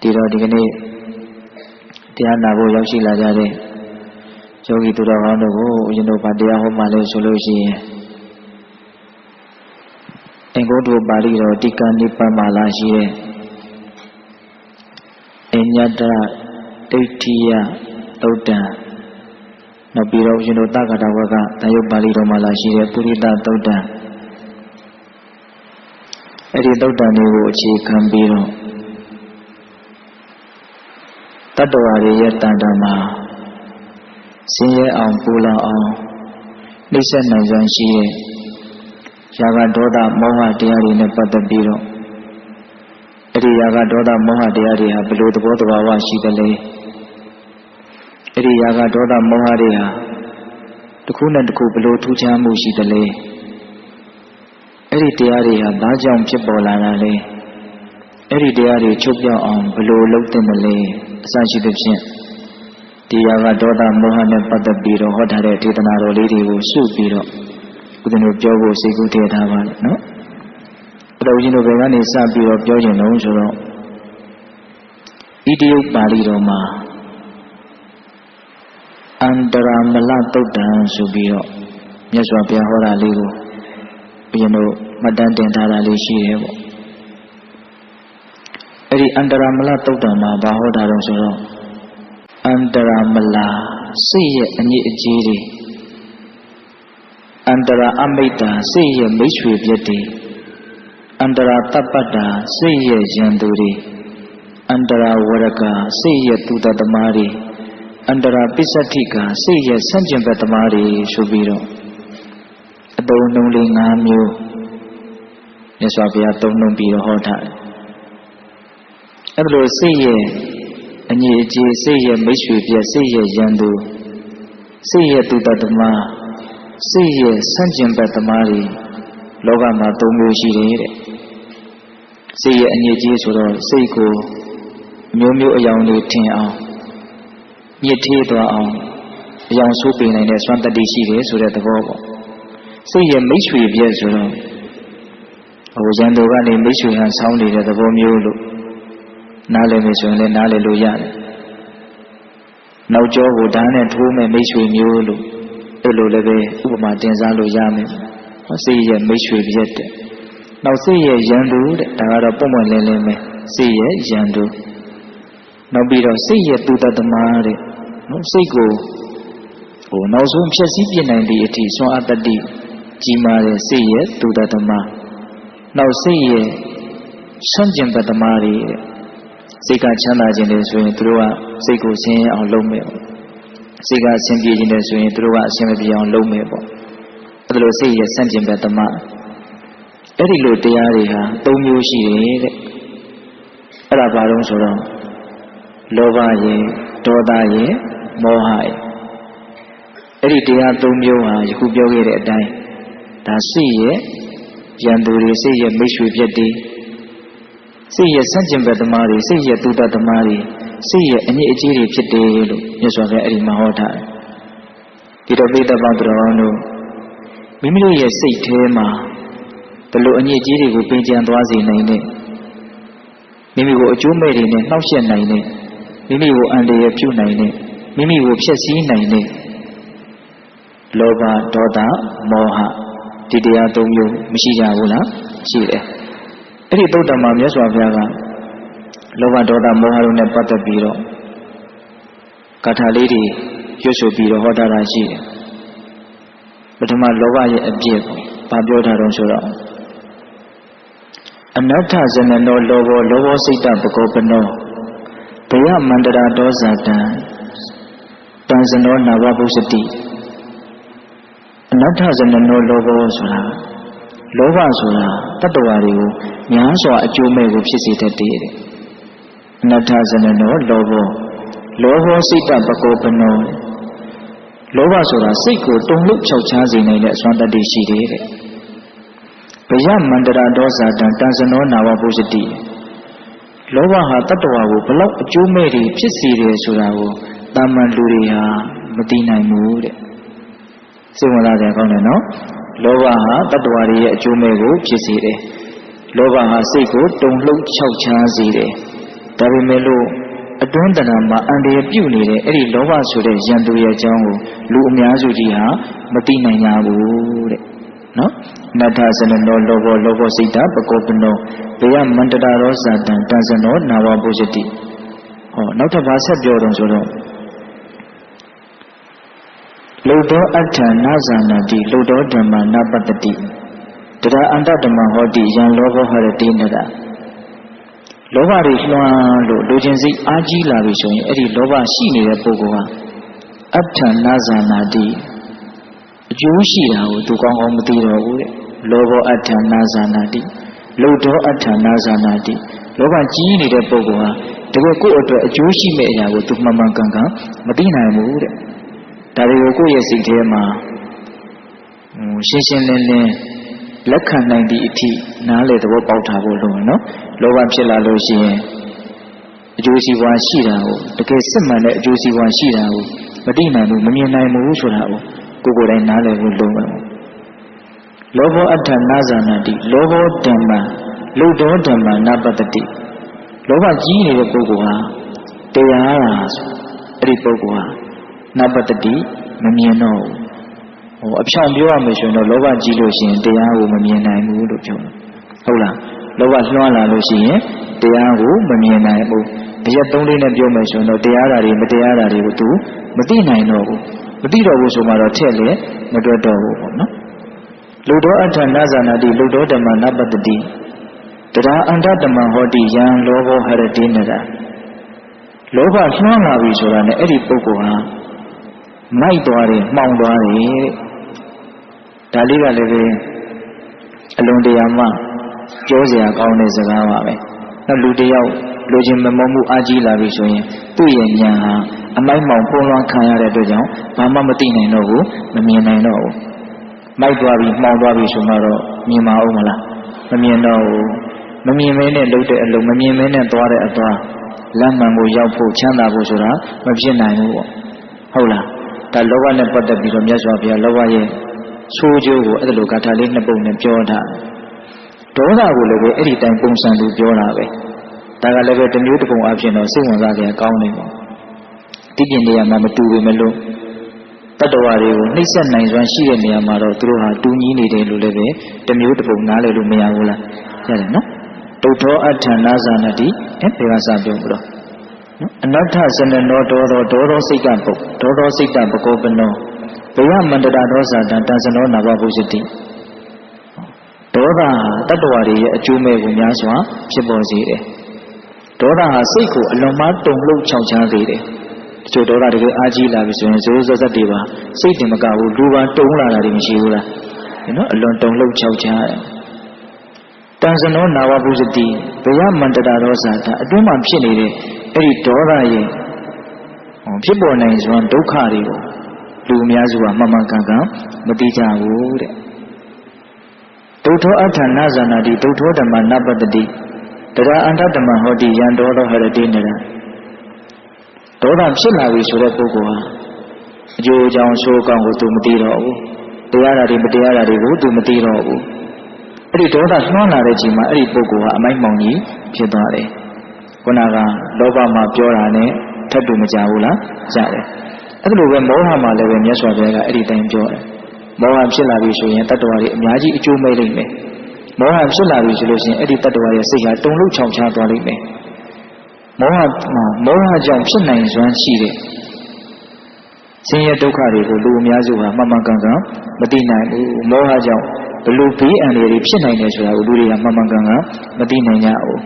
ဒီတော့ဒီကနေ့တရားနာဖို့ရောက်ရှိလာကြတဲ့ယောဂီသူတော်ကောင်းတို့ကိုဦးဇင်းတို့ဗာတရားဟောမှလည်းဆိုလို့ရှိရင်အင်္ဂုတ္တပါဠိတော်တိကနိပမာလာရှိတဲ့အညတ္တဒိဋ္ဌိယသုတ်တံနောက်ပြီးတော့ဦးဇင်းတို့သက္ကတာဝကတယုတ်ပါဠိတော်မှာလာရှိတဲ့ပုရိသသုတ်တံအဲ့ဒီသုတ်တံတွေကိုအခြေခံပြီးတော့တတ္တဝါတွေရဲ့တန်တမှာဆင်းရဲအောင်ပူလောင်အောင်နှိမ့်ဆက်နိုင်စွမ်းရှိတဲ့ရာဂဒေါသမောဟတရားတွေနဲ့ပတ်သက်ပြီးတော့အဲ့ဒီရာဂဒေါသမောဟတရားတွေဟာဘယ်လိုသဘောတဘာဝရှိသလဲအဲ့ဒီရာဂဒေါသမောဟတွေဟာတစ်ခုနဲ့တစ်ခုဘယ်လိုထူးခြားမှုရှိသလဲအဲ့ဒီတရားတွေဟာဘာကြောင့်ဖြစ်ပေါ်လာတာလဲအဲ့ဒီတရားတွေချုပ်ပြောက်အောင်ဘယ်လိုလုပ်သင့်တယ်လဲအစရှိသဖြင့်ဒီရာဂဒေါသမောဟနဲ့ပတ်သက်ပြီးတော့ဟောထားတဲ့ဒေသနာတော်လေးတွေကိုစုပြီးတော့ဦးဇင်းတို့ပြောဖို့စိတ်ကူးထည့်ထားပါလေနော်အဲ့တော့ဦးဇင်းတို့ဘယ်ကနေစပြီးတော့ပြောကျင်လုံးဆိုတော့ဣတိယပါဠိတော်မှာအန္တရာမလသုတ်တံဆိုပြီးတော့မြတ်စွာဘုရားဟောတာလေးကိုဦးဇင်းတို့မှတ်တမ်းတင်ထားတာလေးရှိတယ်ပေါ့အဲ့ဒီအန္တရာမလသုတ်တံမှာဘာဟောတာတော့ဆိုတော့အန္တရာမလစိတ်ရဲ့အညစ်အကြေးတွေအန္တရာအမိတ္တာစိတ်ရဲ့မိတ်ဆွေပြည့်တွေအန္တရာတပ္ပတ္တာစိတ်ရဲ့ရန်သူတွေအန္တရာဝရကစိတ်ရဲ့သူတသမားတွေအန္တရာပစ္စတိကစိတ်ရဲ့ဆန့်ကျင်ဘက်သမားတွေဆိုပြီးတော့အသုံးနှုန်းလေး၅မျိုးမြတ်စွာဘုရားသုံးနှုန်းပြီးတော့ဟောထားတယ်အဲ့လိုစိတ်ရဲ့အညစ်အကြေးစိတ်ရဲ့မိတ်ဆွေပြည့်စိတ်ရဲ့ရန်သူစိတ်ရဲ့သူတသမားစိတ်ရဲ့ဆန့်ကျင်ဘက်သမားတွေလောကမှာ၃မျိုးရှိတယ်တဲ့စိတ်ရဲ့အညစ်အကြေးဆိုတော့စိတ်ကိုမျိုးမျိုးအယောင်တွေထင်အောင်ညစ်ထေးသွားအောင်အယောင်ဆိုးပေနိုင်တဲ့စွမ်းတတ္တိရှိတယ်ဆိုတဲ့သဘောပေါ့စိတ်ရဲ့မိတ်ဆွေပြည့်ဆိုတော့ရန်သူကနေမိတ်ဆွေဟန်ဆောင်းနေတဲ့သဘောမျိုးလို့နားလည်မယ်ဆိုရင်လည်းနားလည်လို့ရတယ်နောက်ကျောကိုဓာတ်နဲ့ထိုးမဲ့မိတ်ဆွေမျိုးလို့အဲ့လိုလည်းပဲဥပမာတင်စားလို့ရမယ်စိတ်ရဲ့မိတ်ဆွေပြည့်တဲ့နောက်စိတ်ရဲ့ရန်သူတဲ့ဒါကတော့ပုံမှန်လင်းလင်းပဲစိတ်ရဲ့ရန်သူနောက်ပြီးတော့စိတ်ရဲ့သူတသမားတဲ့နော်စိတ်ကိုနောက်ဆုံးဖြည့်ဆည်းပြနိုင်သည့်အထိဆွမ်းအတ္တိကြီးမားတဲ့စိတ်ရဲ့သူတသမားနောက်စိတ်ရဲ့ဆန့်ကျင်ဘက်သမားတွေတဲ့စိတ်ကချမ်းသာခြင်းတယ်ဆိုရင်သူတို့ကစိတ်ကိုဆင်းရဲအောင်လုပ်မယ်ပေါ့စိတ်ကအဆင်ပြေခြင်းတယ်ဆိုရင်သူတို့ကအဆင်မပြေအောင်လုပ်မယ်ပေါ့အဲ့လိုစိတ်ရဲ့ဆန့်ကျင်ဘက်သမားအဲ့ဒီလိုတရားတွေဟာ၃မျိုးရှိတယ်တဲ့အဲ့ဒါဘာလို့ဆိုတော့လောဘရဲ့ဒေါသရဲ့မောဟရဲ့အဲ့ဒီတရား၃မျိုးဟာယခုပြောခဲ့တဲ့အတိုင်းဒါစိတ်ရဲ့ရန်သူတွေစိတ်ရဲ့မိတ်ဆွေပြတ်တွေစိတ်ရဲ့ဆန့်ကျင်ဘက်သမားတွေစိတ်ရဲ့သူတသမားတွေစိတ်ရဲ့အညစ်အကြေးတွေဖြစ်တယ်လို့မြတ်စွာဘုရားအဲ့ဒီမှာဟောထားတယ်ဒီတော့ပိဋကပေါင်းတော်တို့မိမိတို့ရဲ့စိတ်ထဲမှာဘလို့အညစ်အကြေးတွေကိုပြင်ကြံသွားစေနိုင်တဲ့မိမိကိုအကျိုးမဲ့တွေနဲ့နှောက်ယှက်နိုင်တဲ့မိမိကိုအန္တရာယ်ပြုနိုင်တဲ့မိမိကိုဖျက်ဆီးနိုင်တဲ့လောဘဒေါသမောဟဒီတရား၃မျိုးမရှိကြဘူးလားရှိတယ်အဲ့ဒီသုတ္တမှာမြတ်စွာဘုရားကလောဘဒေါသမောဟတို့နဲ့ပတ်သက်ပြီးတော့ဂါထာလေးတွေရွတ်ဆိုပြီးတော့ဟောထားတာရှိတယ်ပထမလောဘရဲ့အပြည့်ကိုဘာပြောထားတော့ဆိုတော့အနတ္ထဇနနောလောဘောစိတ်တပကောပနောဘယမန္တရာဒောဇာတံတံဇနောနာဝပုစတိအနတ္ထဇနနောလောဘောဆိုတာလောဘဆိုတာတတ္တဝါတွေကိုများစွာအကျိုးမဲ့ကိုဖြစ်စေတတ်တဲ့အနတ္ထဇနနောလောဘောစိတ်တပကောပနောလောဘဆိုတာစိတ်ကိုတုန်လှုပ်ခြောက်ခြားစေနိုင်တဲ့အစွမ်းတတ္တိရှိတယ်တဲ့ဘယမန္တရာဒောဇာတံတံဇနောနာဝပုစတိလောဘဟာတတ္တဝါကိုဘလောက်အကျိုးမဲ့တွေဖြစ်စေတယ်ဆိုတာကိုတာမန်လူတွေဟာမသိနိုင်ဘူးတဲ့စိတ်ဝင်စားကြကောင်းတယ်နော်လောဘဟာတတ္တဝါတွေရဲ့အကျိုးမဲ့ကိုဖြစ်စေတယ်လောဘဟာစိတ်ကိုတုန်လှုပ်ခြောက်ခြားစေတယ် ဒါပေမဲ့လို့အတွင်းတဏ္ဍာမှာအန္တရာယ်ပြုတ်နေတဲ့အဲ့ဒီလောဘဆိုတဲ့ရန်သူရဲ့အကြောင်းကိုလူအများစုကြီးဟာမသိနိုင်ကြဘူးတဲ့နော်နတ္ထစနနောလောဘောစိတ်တပကောပနောဘေယမန္တရာရောဇာတံတန်စနောနာဝပုဇ္ဇတိဟောနောက်တစ်ပါးဆက်ပြောတော့ဆိုတော့လုတောအဋ္ဌာနာဇာနာတိလုတောဓမ္မနာပတ္တိတရာအန္တဓမ္မဟောတိယံလောဘောဟရတိနတလောဘတွေလွှမ်းလို့လူချင်းစိတ်အားကြီးလာပြီဆိုရင်အဲ့ဒီလောဘရှိနေတဲ့ပုဂ္ဂိုလ်ဟာအဋ္ဌာနာဇာနာတိအကျိုးရှိတာကိုသူကောင်းကောင်းမသိတော့ဘူးတဲ့လောဘောအဋ္ဌာနာဇာနာတိလုတောအဋ္ဌာနာဇာနာတိလောဘကြီးနေတဲ့ပုဂ္ဂိုလ်ဟာတကယ်ကိုယ့်အတွက်အကျိုးရှိမဲ့အရာကိုသူမှန်မှန်ကန်ကန်မသိနိုင်ဘူးတဲ့ဒါတွေကိုကိုယ့်ရဲ့စိတ်ထဲမှာရှင်းရှင်းလင်းလင်းလက်ခံနိုင်သည့်အထိနားလေသဘောပေါက်ထားဖို့လိုနော်လောဘဖြစ်လာလို့ရှိရင်အကျိုးစီးပွားရှိတာကိုတကယ်စစ်မှန်တဲ့အကျိုးစီးပွားရှိတာကိုမသိနိုင်ဘူးမမြင်နိုင်ဘူးဆိုတာကိုကိုယ်တိုင်နားလည်ဖို့လိုမယ်လောဘောအဋ္ဌာနာဇာနာတိလောဘောဓမ္မလုတောဓမ္မနာပတ္တိလောဘကြီးနေတဲ့ပုဂ္ဂိုလ်ဟာတရားလားဆိုအဲ့ဒီပုဂ္ဂိုလ်ဟာနာပတ္တိမမြင်တော့ဘူးအဖြောင်ပြောရမယ်ဆိုရင်တော့လောဘကြီးလို့ရှိရင်တရားကိုမမြင်နိုင်ဘူးလို့ပြောတယ်ဟုတ်လားလောဘလွှမ်းလာလို့ရှိရင်တရားကိုမမြင်နိုင်ဘူးအရက်သုံးလေးနဲ့ပြောမယ်ဆိုရင်တော့တရားဓာတ်တွေမတရားဓာတ်တွေကိုသူမသိနိုင်တော့ဘူးမသိတော့ဘူးဆိုမှတော့ထည့်လေမတွက်တော့ဘူးပေါ့နော်လုတောအဋ္ဌာနာဇာနာတိလုတောဓမ္မနာပတ္တိတရာအန္တဓမ္မဟောတိယံလောဘောဟရတိနတာလောဘလွှမ်းလာပြီဆိုတာနဲ့အဲ့ဒီပုဂ္ဂိုလ်ဟာမိုက်သွားတယ်မှောင်သွားတယ်ဒါလေးကလည်းပဲအလုံးတရားမှပြောစရာကောင်းတဲ့စကားပါပဲနောက်လူတယောက်လိုချင်မမောမှုအားကြီးလာပြီဆိုရင်သူ့ရဲ့ဉာဏ်ဟာအမိုက်မှောင်ဖုံးလွှမ်းခံရတဲ့အတွက်ကြောင့်ဘာမှမသိနိုင်တော့ဘူးမမြင်နိုင်တော့ဘူးမိုက်သွားပြီမှောင်သွားပြီဆိုမှတော့မြင်မအောင်မလားမမြင်တော့ဘူးမမြင်မဲနဲ့လှုပ်တဲ့အလုံးမမြင်မဲနဲ့သွားတဲ့အသွားလမ်းမှန်ကိုရောက်ဖို့ချမ်းသာဖို့ဆိုတာမဖြစ်နိုင်ဘူးပေါ့ဟုတ်လားဒါလောဘနဲ့ပတ်သက်ပြီးတော့မြတ်စွာဘုရားလောဘရဲ့ဆိုးကျိုးကိုအဲ့လိုဂါထာလေးနှစ်ပုဒ်နဲ့ပြောတာဒေါသကိုလည်းပဲအဲ့ဒီတိုင်းပုံစံသူပြောတာပဲဒါကလည်းပဲတစ်မျိုးတစ်ပုံအဖြစ်တော့စိတ်ဝင်စားစရာကောင်းနေပေါ့ဒီပြင်နေရာမှာမတူပေမဲ့လို့တတ္တဝါတွေကိုနှိမ့်ဆက်နိုင်စွမ်းရှိတဲ့နေရာမှာတော့သူတို့ဟာတူညီနေတယ်လို့လည်းပဲတစ်မျိုးတစ်ပုံနားလည်လို့မရဘူးလားရတယ်နော်တုတ်သောအဋ္ဌာနာဇာနာတိဘယ်ကစပြောဘူးတော့အနတ္ထစနနောဒေါသောစိတ်ကပုတ်ဒေါသောစိတ်တပကောပနောဘယမန္တရာဒောဇာတံတန်စနောနာဘပုဇ္ဇတိဒေါသဟာတတ္တဝါတွေရဲ့အကျိုးမဲ့ကိုများစွာဖြစ်ပေါ်စေတယ်ဒေါသဟာစိတ်ကိုအလွန်မှတုန်လှုပ်ချောင်ချားစေတယ်တချို့ဒေါသတကယ်အားကြီးလာပြီဆိုရင်ဇိုးဇက်တွေပါစိတ်တင်မကဘူးလူပါတုန်လာတာတွေမရှိဘူးလားနော်အလွန်တုန်လှုပ်ချောင်ချားတယ်တန်စနောနာဝပုဇ္ဇတိဘယမန္တရာဒောဇာတံအတွင်းမှာဖြစ်နေတဲ့အဲ့ဒီဒေါသရဲ့ဖြစ်ပေါ်နိုင်စွမ်းဒုက္ခတွေကိုလူအများစုကမှန်မှန်ကန်ကန်မသိကြဘူးတဲ့ဒုဋ္ဌောအဋ္ဌာနာဇာနာတိဒုဋ္ဌောဓမ္မနာပတ္တိတရာအန္တဓမ္မဟောတိယံဒေါသောဟရတိနရဒေါသဖြစ်လာပြီဆိုတဲ့ပုဂ္ဂိုလ်ဟာအကျိုးအကြောင်းဆိုးကောင်းကိုသူမသိတော့ဘူးတရားဓာတ်တွေမတရားဓာတ်တွေကိုသူမသိတော့ဘူးအဲ့ဒီဒေါသလွှမ်းလာတဲ့ချိန်မှာအဲ့ဒီပုဂ္ဂိုလ်ဟာအမိုက်မှောင်ကြီးဖြစ်သွားတယ်ခုနကလောဘမှာပြောတာနဲ့ထပ်တူမကြဘူးလားကြားတယ်အဲ့လိုပဲမောဟမှာလည်းပဲမြတ်စွာဘုရားကအဲ့ဒီတိုင်းပြောတယ်မောဟဖြစ်လာပြီဆိုရင်တတ္တဝါတွေအများကြီးအကျိုးမဲ့လိမ့်မယ်မောဟဖြစ်လာပြီဆိုလို့ရှိရင်အဲ့ဒီတတ္တဝါရဲ့စိတ်ဟာတုန်လှုပ်ချောင်ချားသွားလိမ့်မယ်မောဟကြောင့်ဖြစ်နိုင်စွမ်းရှိတဲ့ဆင်းရဲဒုက္ခတွေကိုလူအများစုဟာမှန်မှန်ကန်ကန်မသိနိုင်ဘူးမောဟကြောင့်ဘလို့ဘေးအန္တရာယ်တွေဖြစ်နိုင်တယ်ဆိုတာကိုလူတွေကမှန်မှန်ကန်ကန်မသိနိုင်ကြဘူး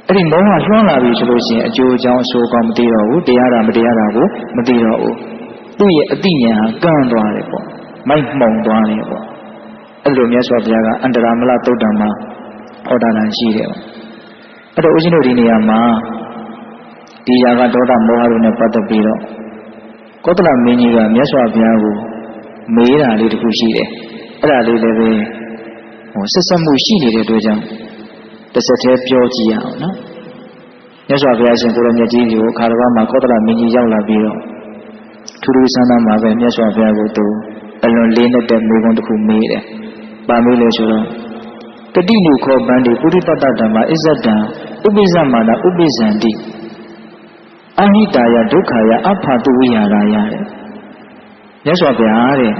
အဲ့ဒီမောဟလွှမ်းလာပြီဆိုလို့ရှိရင်အကျိုးအကြောင်းအဆိုးကောင်းမသိတော့ဘူးတရားတာမတရားတာကိုမသိတော့ဘူးသူ့ရဲ့အသိဉာဏ်ဟာကန့်သွားတယ်ပေါ့မိုက်မှောင်သွားတယ်ပေါ့အဲ့လိုမြတ်စွာဘုရားကအန္တရာမလသုတ်တံမှာဟောတာရှိတယ်ပေါ့အဲ့တော့ဦးဇင်းတို့ဒီနေရာမှာဒီရာဂဒေါသမောဟတို့နဲ့ပတ်သက်ပြီးတော့ကောသလမင်းကြီးကမြတ်စွာဘုရားကိုမေးတာလေးတစ်ခုရှိတယ်အဲ့ဒါလေးလည်းပဲဆက်ဆက်မှုရှိနေတဲ့အတွက်ကြောင့်တစ်ဆက်တည်းပြောကြည့်ရအောင်နော်မြတ်စွာဘုရားရှင်ကိုရောမြတ်ကြီးကိုခါတော်မှာကောသလမင်းကြီးရောက်လာပြီးတော့ထူးထူးဆန်းဆန်းမှာပဲမြတ်စွာဘုရားကိုသူအလွန်လေးနက်တဲ့မေးခွန်းတစ်ခုမေးတယ်။ပါမေးလို့ဆိုတော့တတိနုခောပန္တိပုရိသတ္တဓမ္မအစ္ဆဒံ ဥပိ္ပဇမာနဥပိ္ပဇန္တိအဟိတာယဒုက္ခယအဖာတုဝိဟာရယတဲ့မြတ်စွာဘုရားတဲ့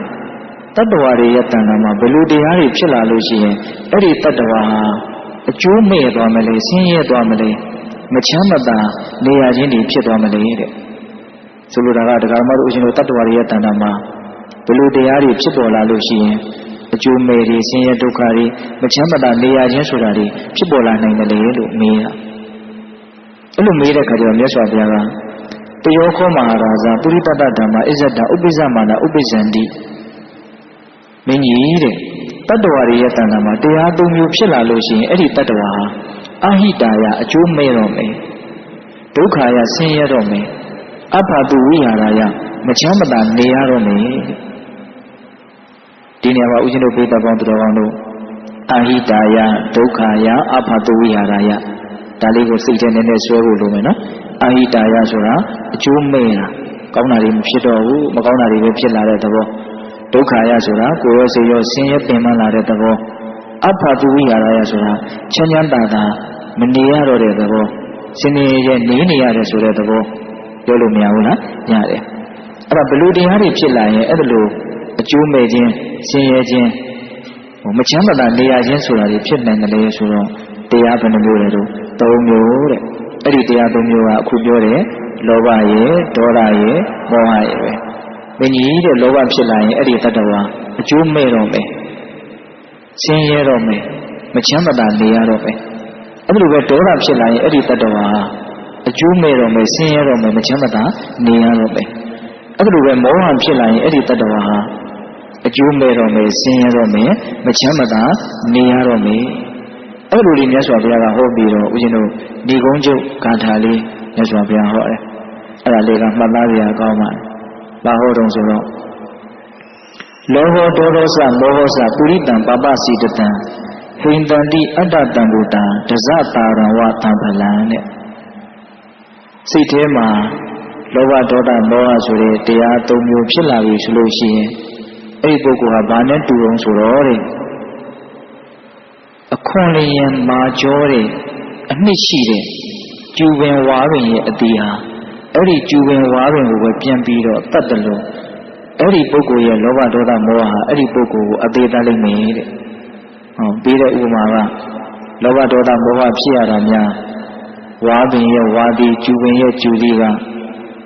တတ္တဝါတွေရဲ့တဏ္ဍာမှာဘယ်လိုတရားတွေဖြစ်လာလို့ရှိရင်အဲ့ဒီတတ္တဝါဟာအကျိုးမဲ့သွားမလဲဆင်းရဲသွားမလဲမချမ်းမသာနေရခြင်းတွေဖြစ်သွားမလဲတဲ့ဆိုလိုတာကတရားမတို့အရှင်တို့တတ္တဝါတွေရဲ့တဏ္ဍာမှာဘယ်လိုတရားတွေဖြစ်ပေါ်လာလို့ရှိရင်အကျိုးမဲ့တွေဆင်းရဲဒုက္ခတွေမချမ်းမသာနေရခြင်းဆိုတာတွေဖြစ်ပေါ်လာနိုင်တယ်လေလို့မေးတာအဲ့လိုမေးတဲ့ခါကျတော့မြတ်စွာဘုရားကတယောခောမဟာရာဇပုရိသတ္တဓမ္မအစ္ဆဒဥပိ္ပဇမာနဥပိ္ပဇန္တိမင်းကြီးတဲ့တတ္တဝါတွေရဲ့တဏ္ဍာမှာတရားသုံးမျိုးဖြစ်လာလို့ရှိရင်အဲ့ဒီတတ္တဝါဟာအဟိတာယအကျိုးမဲ့တော့မယ်ဒုက္ခယဆင်းရဲတော့မယ်အဖာတုဝိဟာရယမချမ်းမသာနေရတော့မယ်ဒီနေရာမှာဦးဇင်းတို့ပိဋကပေါင်းသူတော်ကောင်းတို့အဟိတာယဒုက္ခယအဖာတုဝိဟာရယဒါလေးကိုစိတ်ထဲနဲ့ဆွဲဖို့လိုမယ်နော်အဟိတာယဆိုတာအကျိုးမဲ့တာကောင်းတာတွေမဖြစ်တော့ဘူးမကောင်းတာတွေပဲဖြစ်လာတဲ့သဘောဒုက္ခယဆိုတာကိုယ်ရောစိတ်ရောဆင်းရဲပင်ပန်းလာတဲ့သဘောအဖာတုဝိဟာရယဆိုတာချမ်းချမ်းသာသာမနေရတော့တဲ့သဘောစင်နေရဲ့နေနေရတယ်ဆိုတဲ့သဘောပြောလို့မရဘူးလားရတယ်အဲ့ဒါဘလို့တရားတွေဖြစ်လာရင်အဲ့ဒါလို့အကျိုးမဲ့ခြင်းဆင်းရဲခြင်းမချမ်းသာနေရခြင်းဆိုတာတွေဖြစ်နိုင်တယ်လေဆိုတော့တရားဘယ်နှမျိုးလဲတော့၃မျိုးတဲ့အဲ့ဒီတရား၃မျိုးကအခုပြောတယ်လောဘရယ်ဒေါသရယ်မောဟရယ်ပဲမင်းကြီးတဲ့လောဘဖြစ်လာရင်အဲ့ဒီတတ္တဝါအကျိုးမဲ့တော့မယ်ဆင်းရဲတော့မယ်မချမ်းသာနေရတော့မယ်အဲ့လိုပဲဒေါသဖြစ်လာရင်အဲ့ဒီတတ္တဝါအကျိုးမဲ့တော့မယ်ဆင်းရဲတော့မယ်မချမ်းသာနေရတော့မယ်အဲ့လိုပဲမောဟဖြစ်လာရင်အဲ့ဒီတတ္တဝါဟာအကျိုးမဲ့တော့မယ်ဆင်းရဲတော့မယ်မချမ်းသာနေရတော့မယ်အဲ့လိုလေးမြတ်စွာဘုရားကဟောပြီးတော့ဦးဇင်းတို့ဒီကုန်းကျုပ်ဂါထာလေးမြတ်စွာဘုရားဟောတယ်အဲ့ဒါလေးကမှတ်သားစရာကောင်းပါတယ်ဘာဟောတုံးဆိုတော့လောဟောဒေါသောစမောဟောစပုရိတံပပစီတတံဟိန္တန္တိအတ္တတံဘုတံဒဇတာရံဝသံဖလံတဲ့စိတ်ထဲမှာလောဘဒေါသမောဟဆိုတဲ့တရား၃မျိုးဖြစ်လာပြီဆိုလို့ရှိရင်အဲ့ဒီပုဂ္ဂိုလ်ဟာဘာနဲ့တူအောင်ဆိုတော့တဲ့အခွန်လျင်မာကြောတဲ့အနှစ်ရှိတဲ့ကျူပင်ဝါပင်ရဲ့အသေးဟာအဲ့ဒီကျူပင်ဝါပင်ကိုပဲပြန်ပြီးတော့တတ်တယ်လို့အဲ့ဒီပုဂ္ဂိုလ်ရဲ့လောဘဒေါသမောဟဟာအဲ့ဒီပုဂ္ဂိုလ်ကိုအသေးတတ်လိမ့်မယ်တဲ့ဟောပြီးတဲ့ဥပမာကလောဘဒေါသမောဟဖြစ်ရတာများဝါပင်ရဲ့ဝါဒီကျူပင်ရဲ့ကျူဒီက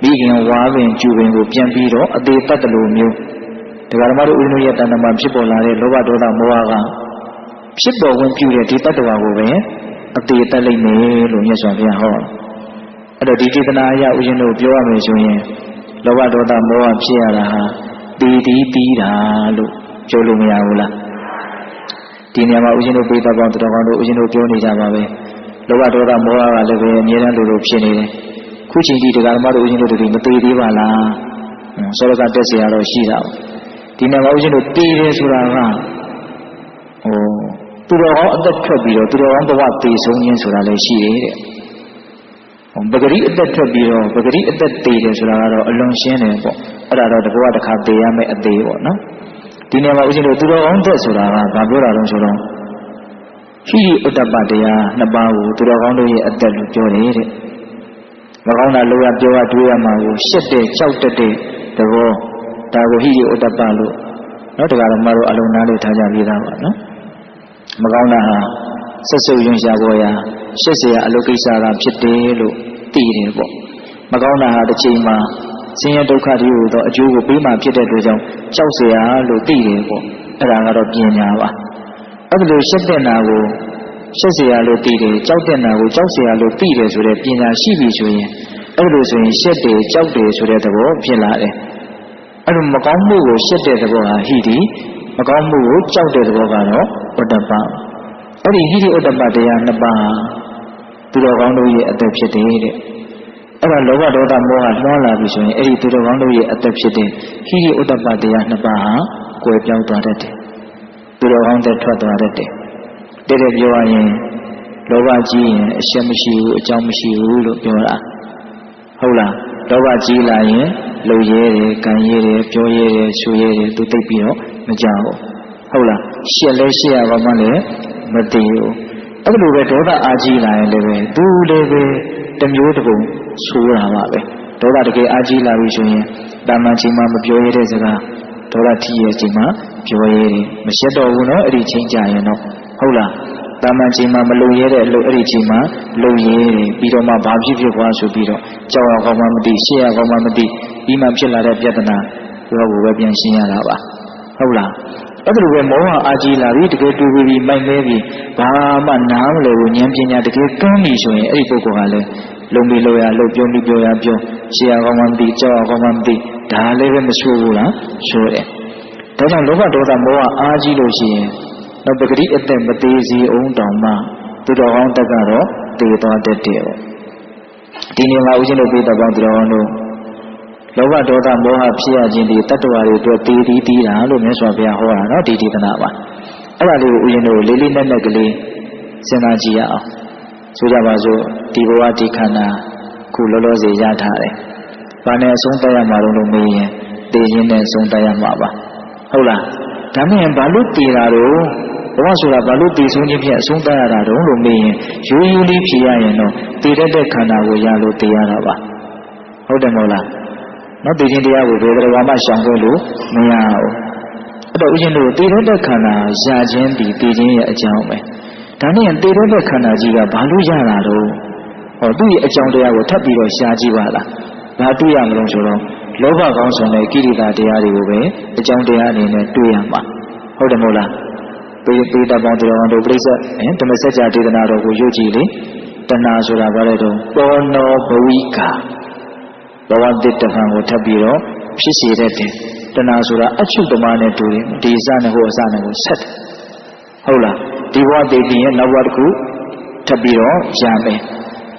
မိခင်ဝါပင်ကျူပင်ကိုပြန်ပြီးတော့အသေးတတ်တယ်လို့မျိုးတရားဓမ္မတို့ဥဒ္ဓရဲ့တဏ္ဍာမှာဖြစ်ပေါ်လာတဲ့လောဘဒေါသမောဟကဖြစ်ပေါ်ဝင်ပြုတဲ့ဒီတတ္တဝါကိုပဲအသေးတတ်လိမ့်မယ်လို့မြတ်စွာဘုရားဟောအဲ့တော့ဒီဒေသနာအရဦးဇင်းတို့ပြောရမယ်ဆိုရင်လောဘဒေါသမောဟဖြစ်ရတာဟာတည်တည်ပြီးတာလို့ပြောလို့မရဘူးလားဒီနေရာမှာဦးဇင်းတို့ပိဋကပေါင်းတော်ကောင်းတို့ဦးဇင်းတို့ပြောနေကြပါပဲလောဘဒေါသမောဟကလည်းပဲအမြဲတမ်းလိုဖြစ်နေတယ်ခုချိန်ထိတရားဓမ္မတို့ဦးဇင်းတို့တွေမသေးသေးပါလားစောရကတက်เสียရတော့ရှိတာဒီနေရာမှာဦးဇင်းတို့တည်တယ်ဆိုတာကသူတော်ကောင်းအသက်ထွက်ပြီးတော့သူတော်ကောင်းဘဝတည်ဆုံးခြင်းဆိုတာလည်းရှိတယ်တဲ့ပဂရိအသက်ထွက်ပြီးတော့ပဂရိအသက်တည်တယ်ဆိုတာကတော့အလွန်ရှင်းတယ်ပေါ့အဲ့ဒါတော့တဘောတစ်ခါတည်ရမယ့်အသေးပေါ့နော်ဒီနေရာမှာဦးဇင်းတို့သူတော်ကောင်းသက်ဆိုတာကဘာပြောတာလဲဆိုတော့ဟိရိဥတ္တပတရားနှစ်ပါးကိုသူတော်ကောင်းတို့ရဲ့အသက်လို့ပြောတယ်တဲ့မကောင်းတာလောရပြောရတွေးရမှာကိုရှက်တဲ့ကြောက်တတ်တဲ့သဘောဒါကိုဟိရိဥတ္တပလို့နော်တရားတော်မှာတော့အလုံးနားလေးထားကြပြီးသားပါနော်မကောင်းတာဟာဆက်စုပ်ယွန်းရှာပေါ်ရာရှက်เสียအလုပ်ကိစ္စကဖြစ်တယ်လို့သိတယ်ပေါ့မကောင်းတာဟာတစ်ချိန်မှာဆင်းရဲဒုက္ခတွေကိုတော့အကျိုးကိုပေးမှဖြစ်တဲ့အတွက်ကြောင့်ကြောက်เสียလို့သိတယ်ပေါ့အဲ့ဒါကတော့ပညာပါအဲ့ဒါလို့ရှက်တဲ့နာကိုရှက်เสียလို့သိတယ်ကြောက်တဲ့နာကိုကြောက်เสียလို့သိတယ်ဆိုတဲ့ပညာရှိပြီဆိုရင်အဲ့လိုဆိုရင်ရှက်တယ်ကြောက်တယ်ဆိုတဲ့သဘောဖြစ်လာတယ်အဲ့လိုမကောင်းမှုကိုရှက်တဲ့သဘောဟာဟိတိမကောင်းမှုကိုကြောက်တဲ့သဘောကတော့ဥတ္တပအဲ့ဒီဟိရိဥတ္တပတရားနှစ်ပါးသူတော်ကောင်းတို့ရဲ့အသက်ဖြစ်တယ်တဲ့အဲ့ဒါလောဘဒေါသမောဟလွှမ်းလာပြီဆိုရင်အဲ့ဒီသူတော်ကောင်းတို့ရဲ့အသက်ဖြစ်တဲ့ဟိရိဥတ္တပတရားနှစ်ပါးဟာကွယ်ပြောင်းသွားတတ်တယ်သူတော်ကောင်းတဲ့ထွက်သွားတတ်တယ်တဲ့ပြောရရင်လောဘကြီးရင်အရှက်မရှိဘူးအကြောင်းမရှိဘူးလို့ပြောတာဟုတ်လားလောဘကြီးလာရင်လုံရဲတယ်၊ကံရဲတယ်၊ပြောရဲတယ်၊ဆူရဲတယ်သူသိပြီးတော့မကြောက်ဘူးဟုတ်လားရှက်လဲရှက်ရပါမှလည်းမတည်ဘူး အဲ့လိုပဲဒေါသအာကြီးလာရင်လည်းပဲသူလည်းပဲတစ်မျိုးတစ်ပုံဆိုးတာပါပဲဒေါသတကယ်အာကြီးလာပြီဆိုရင်တာမန်ချိန်မှာမပြောရတဲ့စကားဒေါသထီးရဲ့ချိန်မှာပြောရတယ်မရှက်တော့ဘူးနော်အဲ့ဒီချိန်ကြရင်တော့ဟုတ်လားတာမန်ချိန်မှာမလုံရတဲ့အလုပ်အဲ့ဒီချိန်မှာလုံရတယ်ပြီးတော့မှဘာဖြစ်ဖြစ်သွားဆိုပြီးတော့ကြောက်ရကောင်းမှမသိရှေ့ရကောင်းမှမသိပြီးမှဖြစ်လာတဲ့ပြဿနာကိုပဲပြန်ရှင်းရတာပါဟုတ်လားအဲ့ဒါလိုပဲမောဟအာကြီးလာပြီတကယ်တူပြီးမိုက်မဲပြီးဘာမှနားမလည်ဘူးဉာဏ်ပညာတကယ်ကန်းပြီဆိုရင်အဲ့ဒီပုဂ္ဂိုလ်ကလည်းလုံပြီးလို့ရလို့ပြောပြီးပြောရပြောရှေ့ရကောင်းမှမသိကြောက်ရကောင်းမှမသိဒါလည်းပဲမဆိုးဘူးလားဆိုတယ်ဒါကြောင့်လောဘဒေါသမောဟအာကြီးလို့ရှိရင်တော့ပဂတိအသက်မသေးစီအောင်တောင်မှသူတော်ကောင်းတက်ကတော့တည်သွားတတ်တယ်ပေါ့ဒီနေ့မှာဦးဇင်းတို့ပြည်တော်ကောင်းသူတော်ကောင်းတို့လောဘဒေါသမောဟဖြစ်ရခြင်းဒီတတ္တဝါတွေအတွက်တည်တည်တာလို့မြတ်စွာဘုရားဟောတာနော်ဒီဒေသနာပါအဲ့ဒါလေးကိုဦးဇင်းတို့လေးလေးနက်နက်ကလေးစဉ်းစားကြည့်ရအောင်ဆိုကြပါစို့ဒီဘဝဒီခန္ဓာခုလောလောဆယ်ရထားတယ်ဘာနဲ့အဆုံးသတ်ရမှာလို့မေးရင်တည်ခြင်းနဲ့အဆုံးသတ်ရမှာပါဟုတ်လားဒါမှမဟုတ်ဘာလို့တည်တာတော့ဘဝဆိုတာဘာလို့တည်ဆုံးခြင်းဖြင့်အဆုံးသတ်ရတာတော့လို့မေးရင်ရိုးရိုးလေးဖြေရရင်တော့တည်တတ်တဲ့ခန္ဓာကိုရလို့တည်ရတာပါဟုတ်တယ်မဟုတ်လားနော်တည်ခြင်းတရားကိုဘယ်တော့မှရှောင်ခဲ့လို့မရဘူးအဲ့တော့ဦးဇင်းတို့တည်တဲ့ခန္ဓာရခြင်းဒီတည်ခြင်းရဲ့အကြောင်းပဲဒါနဲ့တည်တဲ့ခန္ဓာကြီးကဘာလို့ရတာတော့ဟောသူ့ရဲ့အကြောင်းတရားကိုထပ်ပြီးတော့ရှားကြည့်ပါလားဘာတွေ့ရမလို့ဆိုတော့လောဘကောင်းဆောင်တဲ့ကိရိတာတရားတွေကိုပဲအကြောင်းတရားအနေနဲ့တွေ့ရမှာဟုတ်တယ်မဟုတ်လားပိဋကပေါင်းတော်တို့ပြိဿဓမ္မစကြာဒေသနာတော်ကိုရုပ်ကြည့်လေတဏှာဆိုတာဘာလဲတော့ပောနောဘဝိကာဘဝတည်တဖန်ကိုထပ်ပြီးတော့ဖြစ်စေတဲ့တဏှာဆိုတာအချုပ်တမနဲ့တူတယ်ဒီအစနဲ့ဟိုအစနဲ့ကိုဆက်တယ်ဟုတ်လားဒီဘဝတည်ပြီးရင်နောက်ဘဝတစ်ခုထပ်ပြီးတော့ရမယ်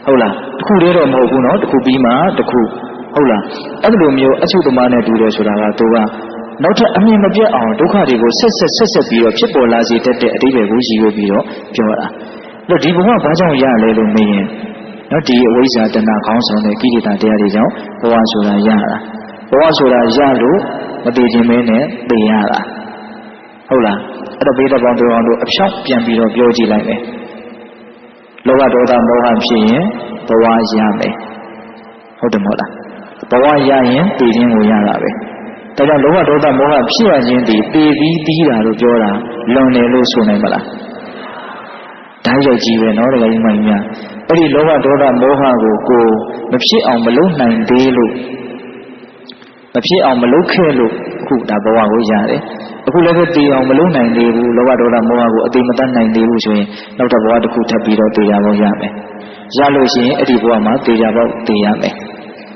ဟုတ်လားတစ်ခုတည်းတော့မဟုတ်ဘူးနော်တစ်ခုပြီးမှတစ်ခုဟုတ်လားအဲ့လိုမျိုးအချုပ်တမနဲ့တူတယ်ဆိုတာကသူကနောက်ထပ်အမြင်မပြတ်အောင်ဒုက္ခတွေကိုဆက်ပြီးတော့ဖြစ်ပေါ်လာစေတတ်တဲ့အဓိပ္ပာယ်ကိုရည်ရွယ်ပြီးတော့ပြောတာအဲ့တော့ဒီဘဝဘာကြောင့်ရလဲလို့မေးရင်နော်ဒီအဝိဇ္ဇာတဏှာခေါင်းဆောင်တဲ့ကိလေသာတရားတွေကြောင့်ဘဝဆိုတာရတာဘဝဆိုတာရလို့မတည်ခြင်းမဲနဲ့သိရတာဟုတ်လားအဲ့တော့ဘိဓဘောင်တော်တို့အဖြောင်းပြန်ပြီးတော့ပြောကြည့်လိုက်မယ်လောဘဒေါသမောဟဖြစ်ရင်ဘဝရမယ်ဟုတ်တယ်မဟုတ်လားဘဝရရင်တည်ခြင်းကိုရတာပဲဒါကြောင့်လောဘဒေါသမောဟဖြစ်ရခြင်းဒီတည်ပြီးပြီးတာလို့ပြောတာလွန်တယ်လို့ဆိုနိုင်မလားဓာတ်ရိုက်ကြီးပဲနော်တကယ်ကြီးမှန်များအဲ့ဒီလောဘဒေါသမောဟကိုမဖြစ်အောင်မလုပ်နိုင်သေးလို့မဖြစ်အောင်မလုပ်ခဲ့လို့အခုဒါဘဝကိုရတယ်အခုလည်းပဲတည်အောင်မလုပ်နိုင်သေးဘူးလောဘဒေါသမောဟကိုအတိမတတ်နိုင်သေးဘူးဆိုရင်နောက်တစ်ဘဝတစ်ခုထပ်ပြီးတော့တည်ရဖို့ရမယ်ရလို့ရှိရင်အဲ့ဒီဘဝမှာတည်ရဖို့တည်ရမယ်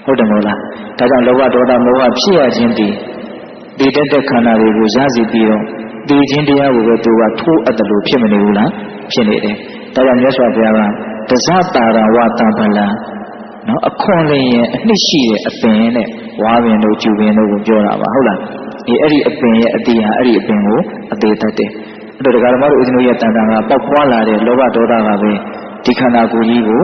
ဟုတ်တယ်မဟုတ်လားဒါကြောင့်လောဘဒေါသမောဟဖြစ်ရခြင်းတည်တတ်တဲ့ခန္ဓာတွေကိုရစီပြီးတော့တည်ခြင်းတရားကိုပဲသူကထိုးအပ်တယ်လို့ဖြစ်မနေဘူးလားဖြစ်နေတယ်ဒါကြောင့်မြတ်စွာဘုရားကတဇတာရဝတံပလံနော်အခွန်လျင်အနှစ်ရှိတဲ့အပင်နဲ့ဝါပင်တို့ကျူပင်တို့ကိုပြောတာပါဟုတ်လားအဲ့ဒီအပင်ရဲ့အသေးဟာအဲ့ဒီအပင်ကိုအသေးတတ်တယ်အဲ့တော့ဒကာဓမ္မတို့ဦးဇင်းတို့ရဲ့တန်တန်ကပေါက်ဖွာလာတဲ့လောဘဒေါသကပဲဒီခန္ဓာကိုယ်ကြီးကို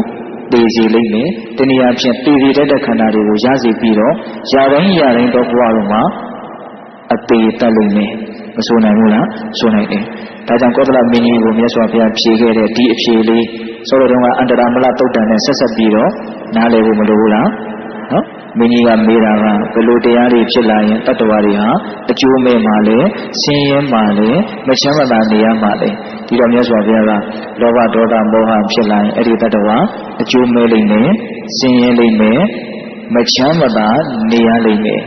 တည်စီလိမ့်မယ်တနည်းအားဖြင့်တည်တတ်တဲ့ခန္ဓာတွေကိုရစီပြီးတော့ຢာတိုင်းတော့ဘဝလုံးမှာအသေးတတ်လိမ့်မယ်မဆိုနိုင်ဘူးလားဆိုနိုင်တယ်ဒါကြောင့်ကောသလမင်းကြီးကိုမြတ်စွာဘုရားဖြေခဲ့တဲ့ဒီအဖြေလေးဆိုတော့ကအန္တရာမလတုတ်တန်နဲ့ဆက်ပြီးတော့နားလည်ဖို့မလိုဘူးလားနော်မင်းကြီးကမေးတာကဘယ်လိုတရားတွေဖြစ်လာရင်တတ္တဝါတွေဟာအကျိုးမဲ့မှလဲဆင်းရဲမှလဲမချမ်းသာနေရမှလဲဒီတော့မြတ်စွာဘုရားကလောဘဒေါသမောဟဖြစ်လာရင်အဲ့ဒီတတ္တဝါအကျိုးမဲ့လိမ့်မယ်ဆင်းရဲလိမ့်မယ်မချမ်းသာနေရလိမ့်မယ်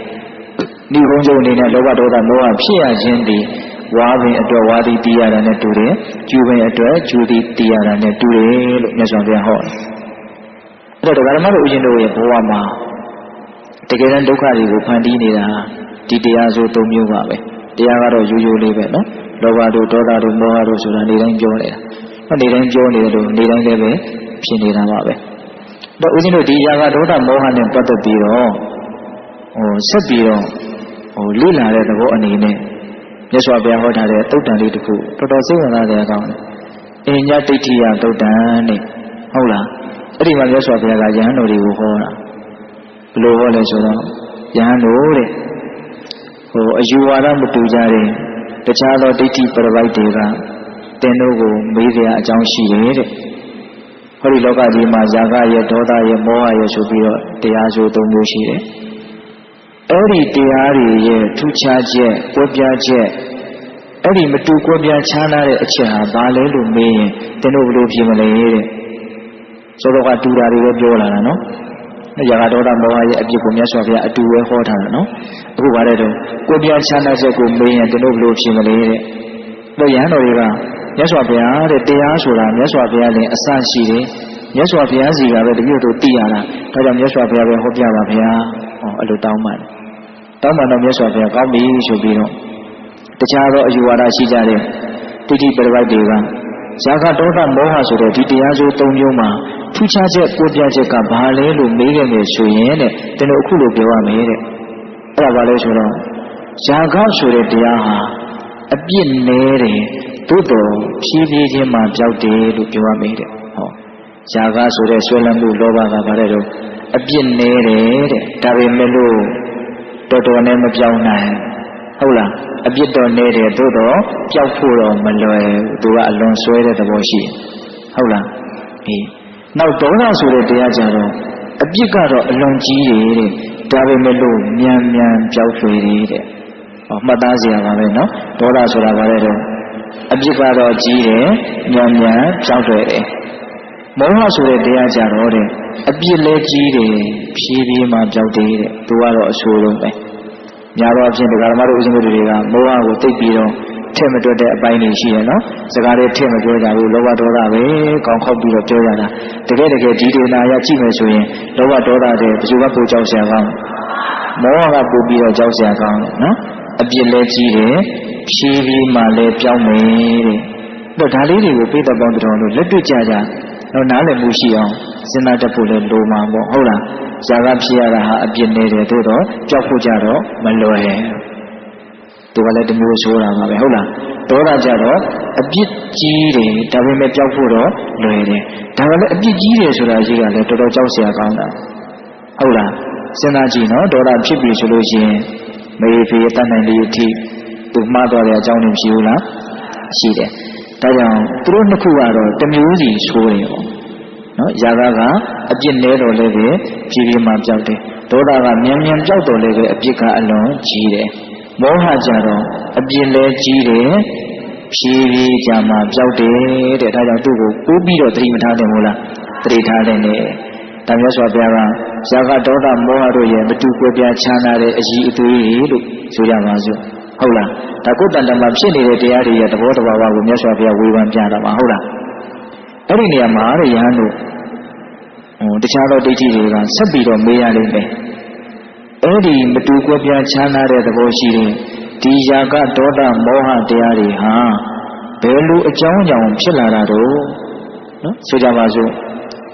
ဒီဘုံကျုံအနေနဲ့လောဘဒေါသမောဟဖြစ်ရခြင်းဒီဝါပင်အတွက်ဝါဒီတီးရတာနဲ့တူတယ်ကျူပင်အတွက်ကျူဒီတီးရတာနဲ့တူတယ်လို့မြတ်စွာဘုရားဟောတယ်အဲ့တော့ဒကာဓမ္မတို့ဦးဇင်းတို့ရဲ့ဘဝမှာတကယ်တမ်းဒုက္ခတွေကိုဖန်တီးနေတာဒီတရားဆို၃မျိုးပါပဲတရားကတော့ရိုးရိုးလေးပဲနော်လောဘတို့ဒေါသတို့မောဟတို့ဆိုတာနေတိုင်းပြောနေတာနေတိုင်းပြောနေတယ်လို့နေတိုင်းလည်းပဲဖြစ်နေတာပါပဲတော့ဦးဇင်းတို့ဒီຢာကဒေါသမောဟနဲ့ပတ်သက်ပြီးတော့ဆက်ပြီးတော့လေ့လာတဲ့သဘောအနေနဲ့မြတ်စွာဘုရားဟောထားတဲ့သုတ်တန်လေးတစ်ခုတော်တော်စိတ်ဝင်စားတဲ့အကြောင်းအညဒိဋ္ဌိယသုတ်တန်နဲ့ဟုတ်လားအဲ့ဒီမှာမြတ်စွာဘုရားကယဟန်တော်တွေကိုဟောတာဘယ်လိုဟောလဲဆိုတော့ယဟန်တော်တဲ့အယူဝါဒမတူကြတဲ့တခြားသောဒိဋ္ဌိပရပိုက်တွေက တင်တို့ကိုမေးစရာအကြောင်းရှိတယ်တဲ့ဟောဒီလောကကြီးမှာဇာကရဲ့ဒေါသရဲ့မောဟရဲ့ဆိုပြီးတော့တရားဆို၃မျိုးရှိတယ်အဲ့ဒီတရားတွေရဲ့ထူးခြားချက်ကွဲပြားချက်အဲ့ဒီမတူကွဲပြားခြားနာတဲ့အချက်ဟာဘာလဲလို့မေးရင်တင်တို့ဘယ်လိုဖြေမလဲတဲ့ဆိုတော့ကတူတာတွေပဲပြောလာတာနော်ဇာကဒေါသမောဟရဲ့အပြစ်ကိုမြတ်စွာဘုရားအတူပဲဟောထားတာနော်အခုဗါတဲ့တော့ကွဲပြားခြားနာချက်ကိုမေးရင်တင်တို့ဘယ်လိုဖြေမလဲတဲ့တော့ရဟန်းတော်တွေကမြတ်စွာဘုရားတဲ့တရားဆိုတာမြတ်စွာဘုရားလည်းအစရှိတယ်မြတ်စွာဘုရားစီကပဲတပြည့်တို့သိရတာဒါကြောင့်မြတ်စွာဘုရားပဲဟောပြပါဗျာအဲ့လိုတောင်းပန်တော့မြတ်စွာဘုရားကောင်းပြီဆိုပြီးတော့တခြားသောအယူဝါဒရှိကြတဲ့တိတိပရိပတ်တွေကဇာကဒေါသမောဟဆိုတဲ့ဒီတရားစိုး၃မျိုးမှာထူးခြားချက်ကိုပြချက်ကဘာလဲလို့မေးခဲ့မယ်ဆိုရင်တဲ့ကျွန်တော်အခုလိုပြောရမယ်တဲ့အဲ့ဒါဘာလဲဆိုတော့ဇာကဆိုတဲ့တရားဟာအပြစ်နည်းတယ်သို့တော်ဖြည်းဖြည်းချင်းမှပြောက်တယ်လို့ပြောရမယ်တဲ့ဟောဇာကဆိုတဲ့ဆွဲလန်းမှုလောဘကဘာလဲတော့အပြစ်နည်းတယ်တဲ့ဒါပေမဲ့လို့တော်တော်နဲ့မပြောင်းနိုင်ဟုတ်လားအပြစ်တော်နည်းတယ်သို့တော့ကြောက်ဖို့တော့မလွယ်သူကအလွန်ဆွဲတဲ့သဘောရှိဟုတ်လားအေးနောက်ဒေါသဆိုတဲ့တရားကြတော့အပြစ်ကတော့အလွန်ကြီးတယ်တဲ့ဒါပေမဲ့လို့မြန်ကြောက်ဖွယ်တယ်တဲ့ဟောမှတ်သားစရာပါပဲနော်ဒေါသဆိုတာဘာလဲတော့အပြစ်ကတော့ကြီးတယ်မြန်ကြောက်ဖွယ်တယ်မောဟဆိုတဲ့တရားကြတော့တဲ့အပြစ်လည်းကြီးတယ်ဖြည်းဖြည်းမှကြောက်တယ်တဲ့သူကတော့အဆိုးဆုံးပဲညာတော့အဖြစ်ဒကာဓမ္မတို့ဦးဇင်းတို့တွေကမောဟကိုသိပြီးတော့ထည့်မတွက်တဲ့အပိုင်းတွေရှိရနော်စကားတွေထည့်မပြောကြဘူးလောဘဒေါသပဲကောင်းခောက်ပြီးတော့ပြောကြတာတကယ်ဒီဒေနာရကြည့်မယ်ဆိုရင်လောဘဒေါသတွေဘယ်သူကပိုကြောက်စရာကောင်းမောဟကပိုပြီးတော့ကြောက်စရာကောင်းနော်အပြစ်လည်းကြီးတယ်ဖြည်းဖြည်းမှလည်းပြောင်းမယ်တဲ့တော့ဒါလေးတွေကိုပိဋကပေါင်းတော်လို့လက်တွေ့ကြတော့နားလည်မှုရှိအောင်စဉ်းစားတတ်ဖို့လည်းလိုမှာပေါ့ဟုတ်လားဇာကဖြစ်ရတာဟာအပြစ်နေတယ်သို့တော့ကြောက်ဖို့ကြတော့မလွယ်သူကလည်းတမျိုးဆိုတာပါပဲဟုတ်လားဒေါသကြတော့အပြစ်ကြီးတယ်ဒါပေမဲ့ကြောက်ဖို့တော့လွယ်တယ်ဒါကလည်းအပြစ်ကြီးတယ်ဆိုတာကြီးကလည်းတော်တော်ကြောက်စရာကောင်းတာဟုတ်လားစဉ်းစားကြည့်နော်ဒေါသဖြစ်ပြီဆိုလို့ရှိရင်မေဖေတတ်နိုင်လေအထိသူမှားသွားတဲ့အကြောင်းတွေရှိဘူးလားရှိတယ်ဒါကြောင့်သူတို့နှစ်ခုကတော့တမျိုးစီဆိုးတယ်ပေါ့နော်ຢာကအပြစ်နည်းတော်လည်းပဲဖြည်းဖြည်းမှပြောက်တယ်ဒေါသကမြန်ပြောက်တော်လည်းပဲအပြစ်ကအလွန်ကြီးတယ်မောဟကြတော့အပြစ်လည်းကြီးတယ်ဖြည်းဖြည်းကြမှပြောက်တယ်တဲ့ဒါကြောင့်သူ့ကိုပိုးပြီးတော့သတိမထားတယ်မို့လားသတိထားတယ်နဲ့ဒါမျိုးဆိုပြပါဇာကဒေါသမောဟတို့ရဲ့မတူကွဲပြားခြားနာတဲ့အကြီးအသေးလို့ဆိုကြပါစို့ဟုတ်လားဒါကိုယ်တန်တမှာဖြစ်နေတဲ့တရားတွေရဲ့သဘောတဘာဝကိုမြတ်စွာဘုရားဝေဖန်ပြတာပါဟုတ်လားအဲ့ဒီနေရာမှာရဟန်းတို့တခြားသောဒိဋ္ဌိတွေကဆက်ပြီးတော့မေးရလိမ့်မယ်အဲ့ဒီမတူကွဲပြားခြားနာတဲ့သဘောရှိတဲ့ဒီယာကဒေါသမောဟတရားတွေဟာဘယ်လိုအကြောင်းကြောင့်ဖြစ်လာတာတော့နော်ဆိုကြပါစို့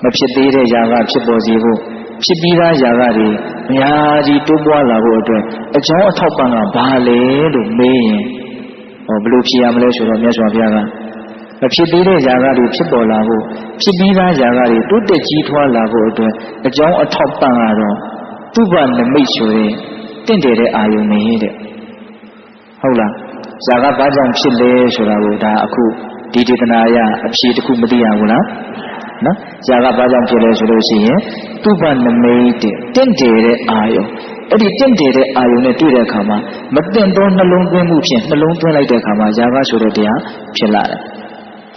မဖြစ်သေးတဲ့ယာကဖြစ်ပေါ်စေဖို့ဖြစ်ပြီးသားယာကတွေအများကြီးတိုးပွားလာဖို့အတွက်အကြောင်းအထောက်ပံ့ကဘာလဲလို့မေးရင်ဘယ်လိုဖြေရမလဲဆိုတော့မြတ်စွာဘုရားကမဖြစ်သေးတဲ့ຢာကတွေဖြစ်ပေါ်လာဖို့ဖြစ်ပြီးသားຢာကတွေတိုးတက်ကြီးထွားလာဖို့အတွက်အကြောင်းအထောက်ပံ့ကတော့သူ့ဘာနမိတ်ဆိုရင်တင့်တယ်တဲ့အာယုန်နေတဲ့ဟုတ်လားຢာကဘာကြောင့်ဖြစ်လဲဆိုတာကိုဒါအခုဒီဒေသနာအရအဖြေတစ်ခုမသိရဘူးလားနော်ຢာကဘာကြောင့်ဖြစ်လဲဆိုလို့ရှိရင်သူ့ဘာနမိတ်တဲ့တင့်တယ်တဲ့အာယုန်အဲ့ဒီတင့်တယ်တဲ့အာယုန်နဲ့တွေ့တဲ့အခါမှာမတင့်သောနှလုံးသွင်းမှုဖြင့်နှလုံးသွင်းလိုက်တဲ့အခါမှာຢာကဆိုတဲ့တရားဖြစ်လာတယ်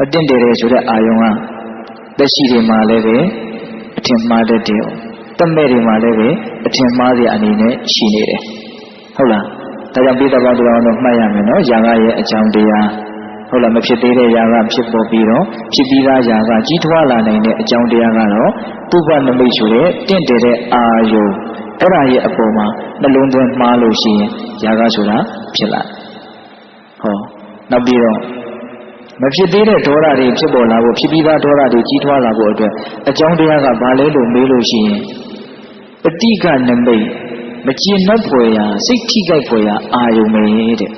အတင့်တယ်ဆိုတဲ့အာယုံကသက်ရှိတွေမှာလည်းပဲအထင်မှားတတ်တယ်။တမဲ့တွေမှာလည်းပဲအထင်မှားစရာအနေနဲ့ရှိနေတယ်။ဟုတ်လား။ဒါကြောင့်ပိဋကပေါင်းတော်တို့မှတ်ရမယ်နော်။ຢာကရဲ့အကြောင်းတရားဟုတ်လားမဖြစ်သေးတဲ့ຢာကဖြစ်ပေါ်ပြီးတော့ဖြစ်ပြီးသားຢာကကြီးထွားလာနိုင်တဲ့အကြောင်းတရားကတော့ပုဗ္ဗနမိတ်ဆိုတဲ့တင့်တယ်တဲ့အာယုံအဲ့ဒါရဲ့အပေါ်မှာနှလုံးသွင်းမှားလို့ရှိရင်ຢာကဆိုတာဖြစ်လာ။ဟောနောက်ပြီးတော့မဖြစ်သေးတဲ့ဒေါသတွေဖြစ်ပေါ်လာဖို့ဖြစ်ပြီးသားဒေါသတွေကြီးထွားလာဖို့အတွက်အကြောင်းတရားကဘာလဲလို့မေးလို့ရှိရင်ပဋိကနမိတ်မကျေနပ်ဖွယ်ရာစိတ်ထိခိုက်ဖွယ်ရာအာယုံပဲတဲ့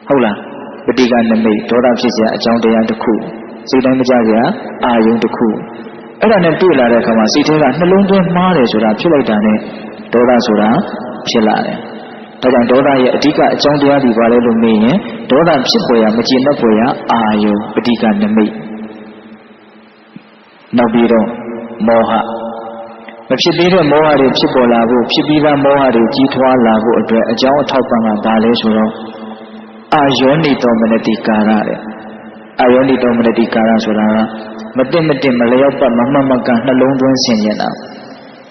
ဟုတ်လားပဋိကနမိတ်ဒေါသဖြစ်စရာအကြောင်းတရားတစ်ခုစိတ်တိုင်းမကြစရာအာယုံတစ်ခုအဲ့ဒါနဲ့တွေ့လာတဲ့အခါမှာစိတ်ထဲကနှလုံးသွင်းမှားတယ်ဆိုတာဖြစ်လိုက်တာနဲ့ဒေါသဆိုတာဖြစ်လာတယ် ဒါကြောင့်ဒေါသရဲ့အဓိကအကြောင်းတရားတွေပါလဲလို့မေးရင်ဒေါသဖြစ်ပေါ်ရမကျေနပ်ပေါ်ရအာယုအဓိကနမိတ်နောက်ပြီးတော့မောဟမဖြစ်သေးတဲ့မောဟတွေဖြစ်ပေါ်လာဖို့ဖြစ်ပြီးသားမောဟတွေကြီးထွားလာဖို့အတွက်အကြောင်းအထောက်ပံ့ကဘာလဲဆိုတော့အာယောနိတောမနတိကာရတဲ့အာယောနိတောမနတိကာရဆိုတာကမတင်မလျောက်ပတ်မမှတ်မကန်နှလုံးသွင်းဆင်ញင်တာ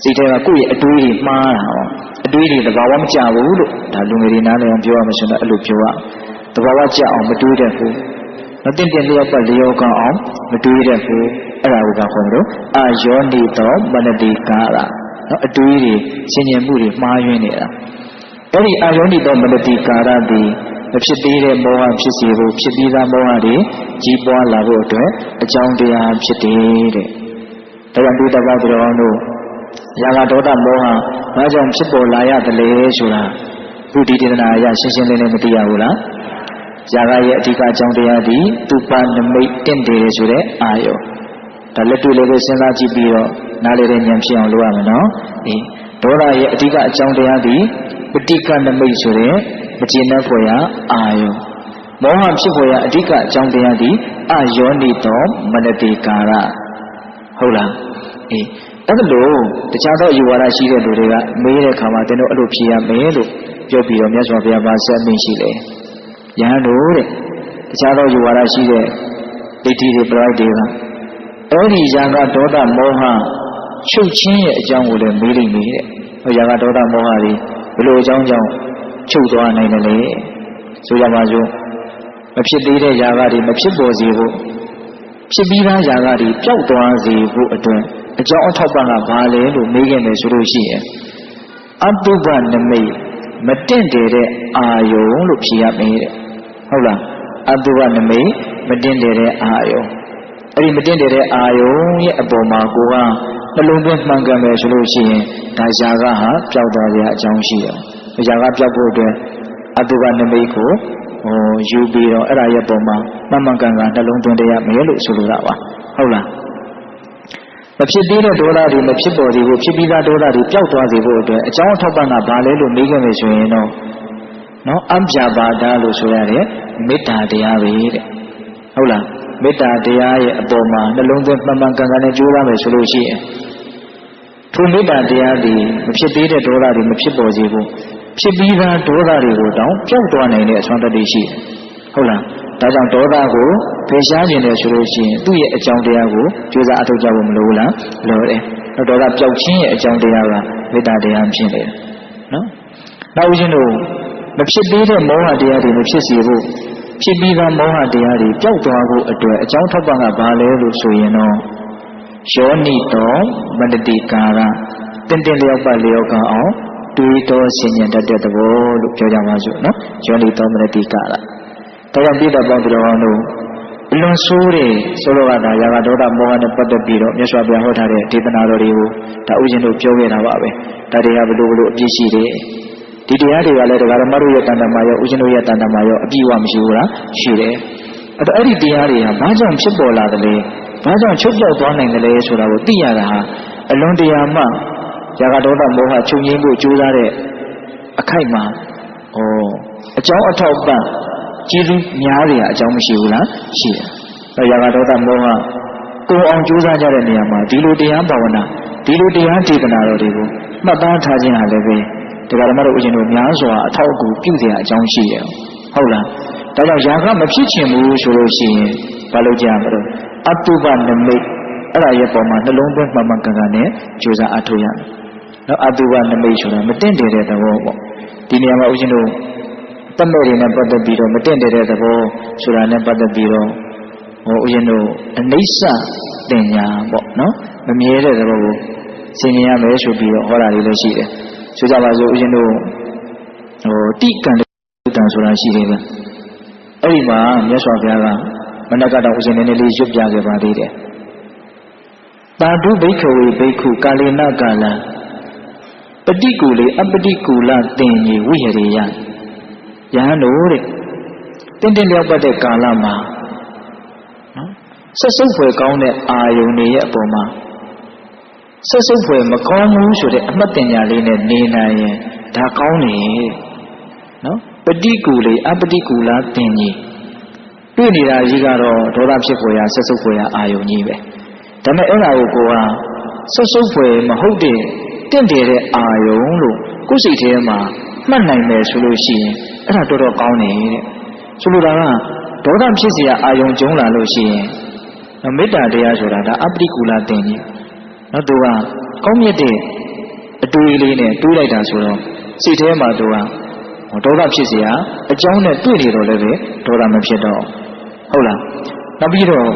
စိတ်ထဲကကိုယ့်ရဲ့အတွေးတွေမှားတာဟောအတွေးတွေသဘာဝမကျဘူးလို့ဒါလူငယ်တွေနားလည်အောင်ပြောရမယ်ဆိုတော့အဲ့လိုပြောရသဘာဝကျအောင်မတွေးတတ်ဘူးမတင်လျောက်ပတ်လျောကောင်းအောင်မတွေးတတ်ဘူးအဲ့ဒါကိုခေါ်လို့အာယောနိတောမနတိကာရနော်အတွေးတွေဆင်ញင်မှုတွေမှားယွင်းနေတာအဲ့ဒီအာယောနိတောမနတိကာရဒီမဖြစ်သေးတဲ့မောဟဖြစ်စေဖို့ဖြစ်ပြီးသားမောဟတွေကြီးပွားလာဖို့အတွက်အကြောင်းတရားဖြစ်တယ်တဲ့ဒါကြောင့်ဒီတပတ်တော်တို့ရာဂဒေါသမောဟဘာကြောင့်ဖြစ်ပေါ်လာရတယ်လဲဆိုတာဘုဒ္ဓဒေသနာအရရှင်းရှင်းလင်းလင်းမသိရဘူးလားရာဂရဲ့အဓိကအကြောင်းတရားဒီသူပနမိတ်တင့်တယ်ဆိုတဲ့အာယုဒါလက်တွေ့လေးပဲစဉ်းစားကြည့်ပြီးတော့နားလေတဲ့ဉာဏ်ဖြစ်အောင်လုပ်ရမယ်နော်ဒေါသရဲ့အဓိကအကြောင်းတရားဒီပဋိက္ခနမိတ်ဆိုတဲ့မကျေနပ်ဖွယ်ရာအာယုမောဟဖြစ်ဖွယ်ရာအဓိကအကြောင်းတရားဒီအာယောနိတောမနတိကာရဟုတ်လားအဲ့လိုတခြားသောယူဝါဒရှိတဲ့လူတွေကမေးတဲ့အခါမှာတင်းတို့အဲ့လိုဖြေရမယ်လို့ပြောပြီးတော့မြတ်စွာဘုရားဗာဆက်မိရှိလေယဟန်တို့တဲ့တခြားသောယူဝါဒရှိတဲ့ဒိဋ္ဌိတွေပရိဒေကအဲ့ဒီရာဂဒေါသမောဟချုပ်ချင်းရဲ့အကြောင်းကိုလည်းမေးလိမ့်မယ်တဲ့ဟိုရာဂဒေါသမောဟတွေဘယ်လိုအကြောင်းကြောင့်ချုပ်သွားနိုင်တယ်လေဆိုကြပါစို့မဖြစ်သေးတဲ့ຢာကတွေမဖြစ်ပေါ်စေဖို့ဖြစ်ပြီးသားຢာကတွေပျောက်သွားစေဖို့အတွက်အကြောင်းအထောက်ပံ့ကဘာလဲလို့မေးခဲ့မယ်ဆိုလို့ရှိရင်အတုပနမိတ်မတင့်တယ်တဲ့အာယုံလို့ဖြေရမယ်တဲ့ဟုတ်လားအတုပနမိတ်မတင့်တယ်တဲ့အာယုံအဲ့ဒီမတင့်တယ်တဲ့အာယုံရဲ့အပေါ်မှာကိုကနှလုံးသွင်းမှန်ကန်မယ်ဆိုလို့ရှိရင်ဒါຢာကဟာပျောက်သွားကြအကြောင်းရှိတယ်ຢာကပျောက်ဖို့အတွက်အတုပနမိတ်ကိုယူပြီးတော့အဲ့ဒါရဲ့ပုံမှာမှန်ကန်နှလုံးသွင်းရမယ်လို့ဆိုလိုတာပါဟုတ်လားမဖြစ်သေးတဲ့ဒေါသတွေမဖြစ်ပေါ်သေးဘူးဖြစ်ပြီးသားဒေါသတွေပျောက်သွားစေဖို့အတွက်အကြောင်းအထောက်ပံ့ကဘာလဲလို့မေးခဲ့မယ်ဆိုရင်တော့နော်အပြာပါဒလို့ဆိုရတယ်မေတ္တာတရားပဲတဲ့ဟုတ်လားမေတ္တာတရားရဲ့အပေါ်မှာနှလုံးသွင်းမှန်ကန်နဲ့ကြိုးစားမယ်ဆိုလို့ရှိရင်ထိုမေတ္တာတရားတွေမဖြစ်သေးတဲ့ဒေါသတွေမဖြစ်ပေါ်စေဘူးဖြစ်ပြီးသားဒေါသတွေကိုတောင်ပျောက်သွားနိုင်တဲ့အစွမ်းတတ္တိရှိတယ်ဟုတ်လားဒါကြောင့်ဒေါသကိုဖယ်ရှားခြင်းတယ်ဆိုလို့ရှိရင်သူ့ရဲ့အကြောင်းတရားကိုကြိုးစားအထောက်ကြဖို့မလိုဘူးလားလိုတယ်ဒေါသပျောက်ခြင်းရဲ့အကြောင်းတရားကမေတ္တာတရားဖြစ်နေတယ်နော်နောက်ဦးဇင်းတို့မဖြစ်သေးတဲ့မောဟတရားတွေမဖြစ်စေဖို့ဖြစ်ပြီးသားမောဟတရားတွေပျောက်သွားဖို့အတွက်အကြောင်းထောက်ပံ့ကဘာလဲလို့ဆိုရင်တော့ယောနိတောမနတိကာရတင်လျောက်ပတ်လျောက်အောင်တွေးတောဆင်ញံတတ်တဲ့သဘောလို့ပြောကြပါစို့နော်ယောနိတောမနတိကာရဒါကြောင့်ပြည့်တဲ့ပေါင်းတော်တို့အလွန်ဆိုးတဲ့ဆိုလိုတာရာဂဒေါသမောဟနဲ့ပတ်သက်ပြီးတော့မြတ်စွာဘုရားဟောထားတဲ့ဒေသနာတော်တွေကိုဒါဥရှင်တို့ပြောခဲ့တာပါပဲဒါတွေကဘလို့အပြည့်ရှိတယ်ဒီတရားတွေကလည်းတရားဓမ္မတို့ရဲ့တန်တမာရောဥရှင်တို့ရဲ့တန်တမာရောအပြည့်အဝမရှိဘူးလားရှိတယ်အဲ့ဒီတရားတွေဟာဘာကြောင့်ဖြစ်ပေါ်လာသလဲဘာကြောင့်ချုပ်ပြောက်သွားနိုင်တယ်လဲဆိုတာကိုသိရတာဟာအလွန်တရာမှရာဂဒေါသမောဟချုပ်ငြိမ်းဖို့ကြိုးစားတဲ့အခိုက်မှာအကြောင်းအထောက်ပံ့ကျေးဇူးများတယ်အကြောင်းမရှိဘူးလားရှိတယ်။ရာဂဒေါသမောဟကိုအောင်ကြိုးစားကြတဲ့နေရာမှာဒီလိုတရားဘာဝနာဒီလိုတရားဒေသနာတော်တွေကိုမှတ်သားထားခြင်းဟာလည်းပဲတရားဓမ္မတို့ဥရှင်တို့များစွာအထောက်အကူပြုเสียအကြောင်းရှိတယ်။ဟုတ်လား။ဒါကြောင့်ရာဂမဖြစ်ချင်ဘူးဆိုလို့ရှိရင်ဘာလို့ကြရမလို့အတုပနမိတ်အဲ့ဒါရဲ့ပုံမှာနှလုံးသွင်းမှန်ကန်နဲ့ကြိုးစားအထောက်ရမယ်။နော်အတုပနမိတ်ဆိုတာမတင့်တယ်တဲ့သဘောပေါ့။ဒီနေရာမှာဥရှင်တို့တမဲ့တွေနဲ့ပတ်သက်ပြီးတော့မတင့်တယ်တဲ့သဘောဆိုတာနဲ့ပတ်သက်ပြီးတော့ဥရှင်တို့အနိစ္စတင်ညာပေါ့နော်မမြဲတဲ့သဘောကိုဆင်ញင်ရမယ်ဆိုပြီးတော့ဟောတာလေးလည်းရှိတယ်ဆိုကြပါစို့ဥရှင်တို့တိကံတံဆိုတာရှိတယ်ဗျအဲ့ဒီမှာမြတ်စွာဘုရားကမနကတော့ဥရှင်နည်းနည်းလေးရွတ်ပြခဲ့ပါသေးတယ်တာတုဘိက္ခဝေဘိက္ခုကာလေနကာလံပฏิကူလေအပฏิကူလတင်ကြီးဝိဟရိယယဟန်တို့တဲ့တင်းလျောက်ပတ်တဲ့ကာလမှာနော်ဆက်စုပ်ဖွယ်ကောင်းတဲ့အာယုန်တွေရဲ့အပေါ်မှာဆက်စုပ်ဖွယ်မကောင်းဘူးဆိုတဲ့အမှတ်တင်ညာလေးနဲ့နေနိုင်ရင်ဒါကောင်းတယ် နော်ပฏิကူလေအပฏิကူလာတင်ကြီးတွေ့နေတာကြီးကတော့ဒေါသဖြစ်ပေါ်ရဆက်ဆုပ်ပေါ်ရအာယုံကြီးပဲဒါပေမဲ့အဲ့ဒါကိုကဆက်ဆုပ်ဖွယ်မဟုတ်တဲ့တင့်တယ်တဲ့အာယုံလို့ကိုယ်စိတ်ထဲမှာမှတ်နိုင်မယ်ဆိုလို့ရှိရင်အဲ့ဒါတော်တော်ကောင်းတယ်တဲ့ဆိုလိုတာကဒေါသဖြစ်เสียအာယုံကျုံလာလို့ရှိရင်မေတ္တာတရားဆိုတာဒါအပ္ပတိကူလာတင်ကြီးနော်သူကကောင်းမြတ်တဲ့အတွေ့လေးနဲ့တွေးလိုက်တာဆိုတော့စိတ်ထဲမှာသူကဒေါသဖြစ်เสียအကြောင်းနဲ့တွေ့နေတော့လည်းပဲဒေါသမဖြစ်တော့ဟုတ်လားနောက်ပြီးတော့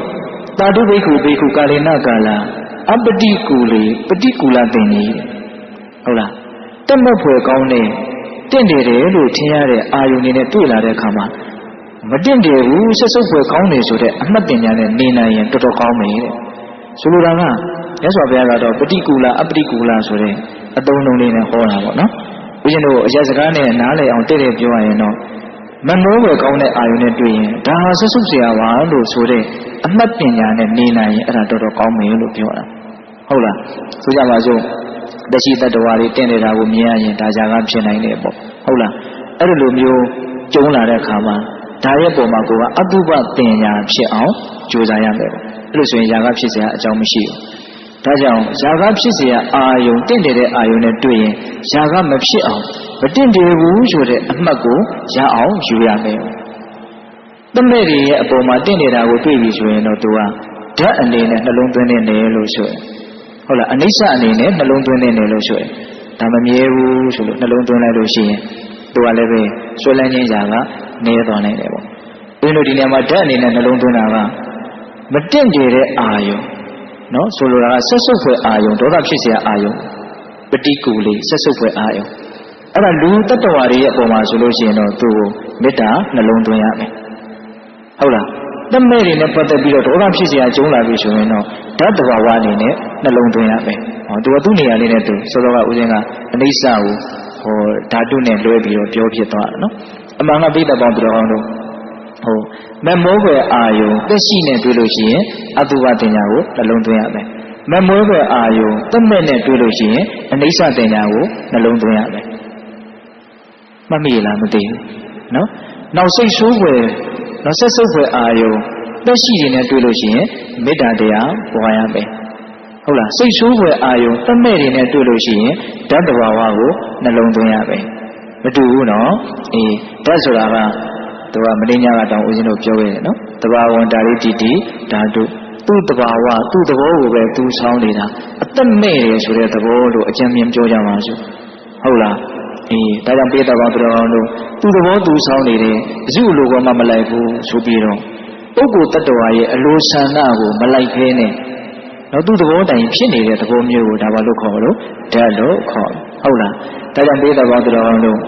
တာတုဘိက္ခုဘိက္ခုကာလေနကာလာအပ္ပတိကူလေပฏิကူလာတင်ကြီးဟုတ်လားတက်မဲ့ဖွယ်ကောင်းတဲ့တင့်တယ်တယ်လို့ထင်ရတဲ့အာယုန်နဲ့တွေ့လာတဲ့အခါမှာမတင့်တယ်ဘူးဆက်စုပ်ဖွယ်ကောင်းတယ်ဆိုတဲ့အမှတ်တင်ညာနဲ့နေနိုင်ရင်တော်တော်ကောင်းမယ်တဲ့ဆိုလိုတာကမြတ်စွာဘုရားကတော့ပฏิကူလာအပ္ပတိကူလာဆိုတဲ့အသုံးလုံးလေးနဲ့ဟောတာပေါ့နော်ဦးဇင်းတို့အရက်စကားနဲ့နားလည်အောင်တည့်တည့်ပြောရရင်တော့မနှိုးွယ်ကောင်းတဲ့အာယုန်နဲ့တွေ့ရင်ဒါဟာဆက်စုပ်เสียပါလို့ဆိုတဲ့အမှတ်ပညာနဲ့နေနိုင်ရင်အဲ့ဒါတော်တော်ကောင်းမယ်လို့ပြောတာဟုတ်လားဆိုကြပါစို့တရှိတတ္တဝါတွေတင့်နေတာကိုမြင်ရရင်ဒါကြာကဖြစ်နိုင်တယ်ပေါ့ဟုတ်လားအဲ့ဒီလိုမျိုးကျုံလာတဲ့အခါမှာဒါရဲ့ပုံမှာကိုကအတုပတင်ညာဖြစ်အောင်ကြိုးစားရမယ်ပေါ့အဲ့လိုဆိုရင်ຢာကဖြစ်เสียအကြောင်းမရှိဘူးဒါကြောင့်ຢာကဖြစ်เสียအာယုံတင့်တယ်တဲ့အာယုံနဲ့တွေ့ရင်ຢာကမဖြစ်အောင်မတင့်တယ်ဘူးဆိုတဲ့အမှတ်ကိုရအောင်ယူရမယ်တမဲ့တွေရဲ့အပေါ်မှာတင့်နေတာကိုတွေ့ပြီဆိုရင်တော့သူကဓာတ်အနေနဲ့နှလုံးသွင်းနေတယ်လို့ဆိုရင်ဟုတ်လားအနိစ္စအနေနဲ့နှလုံးသွင်းနေတယ်လို့ဆိုရင်ဒါမမြဲဘူးဆိုလို့နှလုံးသွင်းလိုက်လို့ရှိရင်သူကလည်းပဲဆွဲလန်းခြင်းຢာကနေသွားနိုင်တယ်ပေါ့ဘယ်လိုဒီနေရာမှာဓာတ်အနေနဲ့နှလုံးသွင်းတာကမတင့်တယ်တဲ့အာယုံနော်ဆိုလိုတာကဆက်စုပ်ဖွယ်အာယုံဒေါသဖြစ်เสียအာယုံပฏิကူလေးဆက်စုပ်ဖွယ်အာယုံအဲ့ဒါလူတတ္တဝါတွေရဲ့အပေါ်မှာဆိုလို့ရှိရင်တော့သူ့ကိုမေတ္တာနှလုံးသွင်းရမယ်ဟုတ်လားတမဲ့တွေနဲ့ပတ်သက်ပြီးတော့ဒေါသဖြစ်เสียကျုံလာပြီဆိုရင်တော့ဓာတ်တဘာဝအနေနဲ့နှလုံးသွင်းရမယ်ဟောသူကသူ့နေရာလေးနဲ့သူစောစောကဦးဇင်းကအနိစ္စကိုဟောဓာတုနဲ့လွဲပြီးတော့ပြောဖြစ်သွားတယ်နော်အမှန်ကပိဋကပေါင်းသူတော်ကောင်းတို့ဟိုမမိုးွယ်အာယုံသက်ရှိနဲ့တွေ့လို့ရှိရင်အတုပတင်ညာကိုနှလုံးသွင်းရမယ်မမိုးွယ်အာယုံသက်မဲ့နဲ့တွေ့လို့ရှိရင်အနိစ္စတင်ညာကိုနှလုံးသွင်းရမယ်မှတ်မိလားမသိဘူးနော်နောက်စိတ်ဆိုးွယ်နောက်ဆက်စုပ်ွယ်အာယုံသက်ရှိတွေနဲ့တွေ့လို့ရှိရင်မေတ္တာတရားပွားရမယ်ဟုတ်လားစိတ်ဆိုးွယ်အာယုံသက်မဲ့တွေနဲ့တွေ့လို့ရှိရင်ဓာတ်တဘာဝကိုနှလုံးသွင်းရမယ်မတူဘူးနော်အေးဓာတ်ဆိုတာကသူကမင်းညာကတောင်ဦးဇင်းတို့ပြောခဲ့တယ်နော်တဘာဝံဓာရိတိတိဓာတုသူ့တဘာဝသူ့သဘောကိုပဲသူဆောင်းနေတာအသက်မဲ့တယ်ဆိုတဲ့သဘောလို့အကြံဉာဏ်ပြောကြပါစို့ဟုတ်လားအေးဒါကြောင့်ပေးတော်ကောင်းတော်ကောင်းတို့သူ့သဘောသူဆောင်းနေတယ်အစုလိုကမှမလိုက်ဘူးဆိုပြီးတော့ပုဂ္ဂိုလ်တ attva ရဲ့အလိုဆန္ဒကိုမလိုက်ဖဲနဲ့တော့သူ့သဘောတိုင်ဖြစ်နေတဲ့သဘောမျိုးကိုဒါဘာလို့ခေါ်လို့ဓာတ်လို့ခေါ်ဟုတ်လားဒါကြောင့်ပေးတော်ကောင်းတော်ကောင်းတို့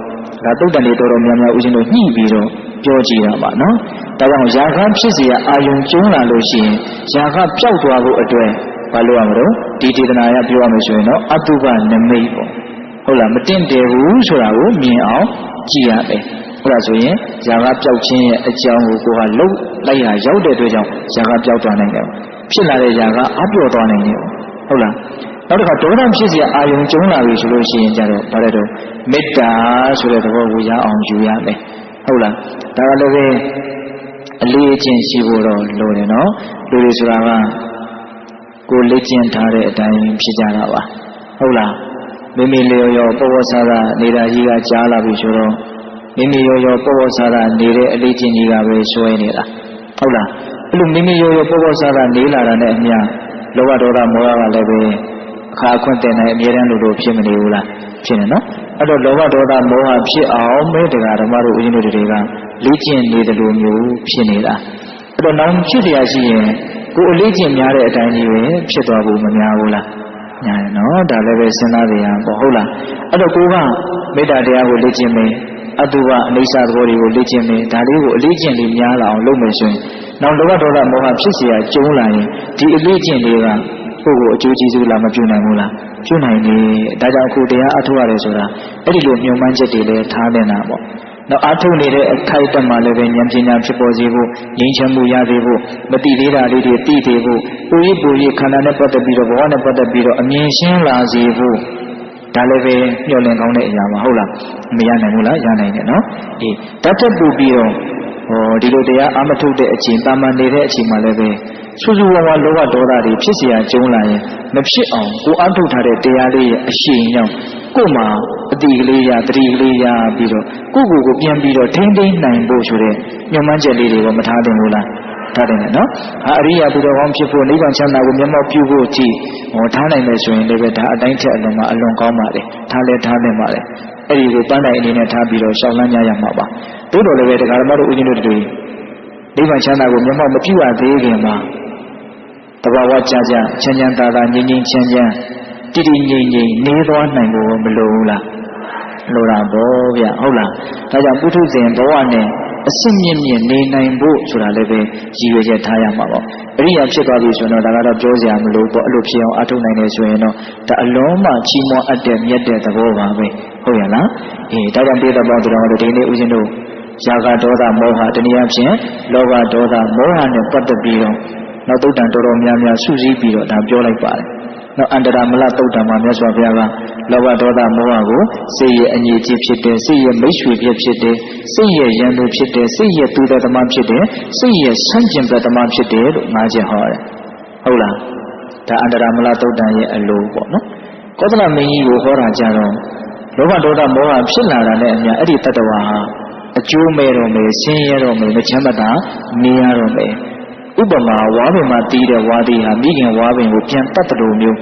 ဒါတုတ်တန်တွေတော်တော်များများဦးဇင်းတို့ညှိပြီးတော့ပြောကြည့်ရပါနော်ဒါကြောင့်ຢာကဖြစ်เสียအာယုံကျုံလာလို့ရှိရင်ຢာကပျောက်သွားဖို့အတွက်ဘာလို့ရမလို့ဒီဒေသနာရပြောရမယ်ဆိုရင်တော့အတုပနမိတ်ပေါ့ဟုတ်လားမတင့်တယ်ဘူးဆိုတာကိုမြင်အောင်ကြည့်ရတယ်ဟုတ်လားဆိုရင်ຢာကပျောက်ခြင်းရဲ့အကြောင်းကိုကိုကလှုပ်လိုက်ရရောက်တဲ့အတွက်ကြောင့်ຢာကပျောက်သွားနိုင်တယ်ဖြစ်လာတဲ့ຢာကအပျော့သွားနိုင်တယ်ဟုတ်လားနောက်တစ်ခါဒေါသဖြစ်เสียအာယုံကျုံလာပြီဆိုလို့ရှိရင်ကြတော့ဘာလဲတော့မေတ္တာဆိုတဲ့သဘောကိုရအောင်ယူရမယ်ဟုတ်လားဒါကလည်းပဲအလေးအကျင့်ရှိဖို့တော့လိုတယ်နော်လူတွေဆိုတာကကိုလေ့ကျင့်ထားတဲ့အတိုင်းဖြစ်ကြတာပါဟုတ်လားမိမိလျော်ရောပေါ်ပေါ်ဆာဆာနေတာကြီးကကြားလာပြီဆိုတော့မိမိရောရောပေါ်ပေါ်ဆာဆာနေတဲ့အလေးကျင့်ကြီးကပဲဆွဲနေတာဟုတ်လားအဲ့လိုမိမိရောရောပေါ်ပေါ်ဆာဆာနေလာတာနဲ့အမျှလောဘဒေါသမောဟကလည်းပဲအခါအခွင့်တင်နိုင်အမြဲတမ်းလိုဖြစ်မနေဘူးလားဖြစ်နေနော်အဲ့တော့လောဘဒေါသမောဟဖြစ်အောင်မဲတရားဓမ္မတို့ဦးဇင်းတို့တွေကလေ့ကျင့်နေတယ်လို့မျိုးဖြစ်နေတာအဲ့တော့နောက်ဖြစ်เสียရှိရင်ကိုအလေ့ကျင့်များတဲ့အတိုင်းကြီးပဲဖြစ်သွားဖို့မများဘူးလားညာနော်ဒါလည်းပဲစဉ်းစားကြရပေါ့ဟုတ်လားအဲ့တော့ကိုကမေတ္တာတရားကိုလေ့ကျင့်မယ်အတုပအနိစ္စသဘောတွေကိုလေ့ကျင့်မယ်ဒါလေးကိုအလေ့ကျင့်လေးများလာအောင်လုပ်မယ်ဆိုရင်နောက်လောဘဒေါသမောဟဖြစ်เสียကျုံးလာရင်ဒီအလေ့ကျင့်လေးကကိုယ့်ကိုအကျိုးကျေးဇူးလာမပြုနိုင်ဘူးလားပြုနိုင်တယ်ဒါကြောင့်အခုတရားအထုတ်ရတယ်ဆိုတာအဲ့ဒီလိုညှို့မှန်းချက်တွေလည်းထားနေတာပေါ့နောက်အထုတ်နေတဲ့အခိုက်အတန့်မှာလည်းပဲဉာဏ်ပညာဖြစ်ပေါ်စေဖို့ငြိမ်းချမ်းမှုရစေဖို့မတိသေးတာလေးတွေသိသေးဖို့ပူရည်ခန္ဓာနဲ့ပတ်သက်ပြီးတော့ဘဝနဲ့ပတ်သက်ပြီးတော့အမြင်ရှင်းလာစေဖို့ ဒါလည်းပဲညှော်လင့်ကောင်းတဲ့အရာပါဟုတ်လားမရနိုင်ဘူးလားရနိုင်တယ်နော်အေးတတ်ပူပြီးတော့ဒီလိုတရားအာမထုတ်တဲ့အချိန်တာမန်နေတဲ့အချိန်မှာလည်းပဲဆူဆူဝါဝါလောဘဒေါသတွေဖြစ်เสียကျုံးလာရင်မဖြစ်အောင်ကိုအာထုတ်ထားတဲ့တရားလေးရဲ့အရှိန်ကြောင့်ကို့မှာအတိကလေးရတတိကလေးရပြီးတော့ကိုပြန်ပြီးတော့ထိမ့်သိမ့်နိုင်ဖို့ဆိုတဲ့ညှို့မှန်းချက်လေးတွေကိုမထားတင်ဘူးလားထားတယ်နော်အရိယာဘုရားကောင်းဖြစ်ဖို့နိဗ္ဗာန်ချမ်းသာကိုမျက်မှောက်ပြုဖို့ကြည့်ထားနိုင်မယ်ဆိုရင်လည်းပဲဒါအတိုင်းထက်အလွန်ကောင်းပါတယ်ထားလဲထားနိုင်ပါတယ်အဲ့ဒီကိုပန်းတိုင်အနေနဲ့ထားပြီးတော့ရှောင်လန်းကြရမှာပါသို့တော်လည်းပဲတရားဓမ္မတို့ဦးဇင်းတို့တွေနိဗ္ဗာန်ချမ်းသာကိုမျက်မှောက်မပြုရသေးခင်မှာတဘာဝကြကြချမ်းချမ်းသာသာငြိမ်ငြိမ်ချမ်းချမ်းတည်တည်ငြိမ်ငြိမ်နေသွားနိုင်ဖို့မလိုဘူးလားလိုတာပေါ့ဗျဟုတ်လားဒါကြောင့်ပုထုဇဉ်ဘဝနဲ့အစစ်မြင့်မြင့်နေနိုင်ဖို့ဆိုတာလည်းပဲရည်ရွယ်ချက်ထားရမှာပေါ့အရိယာဖြစ်သွားပြီဆိုတော့ဒါကတော့ပြောစရာမလိုပေါ့အဲ့လိုဖြစ်အောင်အထုတ်နိုင်တယ်ဆိုရင်တော့ဒါအလုံးမှချီးမွမ်းအပ်တဲ့မြတ်တဲ့သဘောပါပဲဟုတ်ရလားဒါကြောင့်ပြည့်တဲ့ပေါင်းတော်တို့ဒီနေ့ဦးဇင်းတို့ရာဂဒေါသမောဟတနည်းအားဖြင့်လောဘဒေါသမောဟနဲ့ပတ်သက်ပြီးတော့နောက်သုတ်တန်တော်များများစုစည်းပြီးတော့ဒါပြောလိုက်ပါတယ်နောက်အန္တရာမလသုတ်တံမှာမြတ်စွာဘုရားကလောဘဒေါသမောဟကိုစိတ်ရဲ့အငြိကြီးဖြစ်တယ်စိတ်ရဲ့မိတ်ဆွေဖြစ်တယ်စိတ်ရဲ့ရန်သူဖြစ်တယ်စိတ်ရဲ့သူတော်သမားဖြစ်တယ်စိတ်ရဲ့ဆန့်ကျင်ဘက်သမားဖြစ်တယ်လို့ငါးချက်ဟောတယ်ဟုတ်လားဒါအန္တရာမလသုတ်တံရဲ့အလိုပေါ့နော်ကောသလမင်းကြီးကိုဟောတာကြတော့လောဘဒေါသမောဟဖြစ်လာတာနဲ့အမျှအဲ့ဒီတတ္တဝါဟာအကျိုးမဲ့တော့မယ်ဆင်းရဲတော့မယ်မချမ်းမသာနေရတော့မယ်ဥပမာဝါပင်မှာတီးတဲ့ဝါသည်ဟာမိခင်ဝါပင်ကိုပြန်တတ်တယ်လို့မျို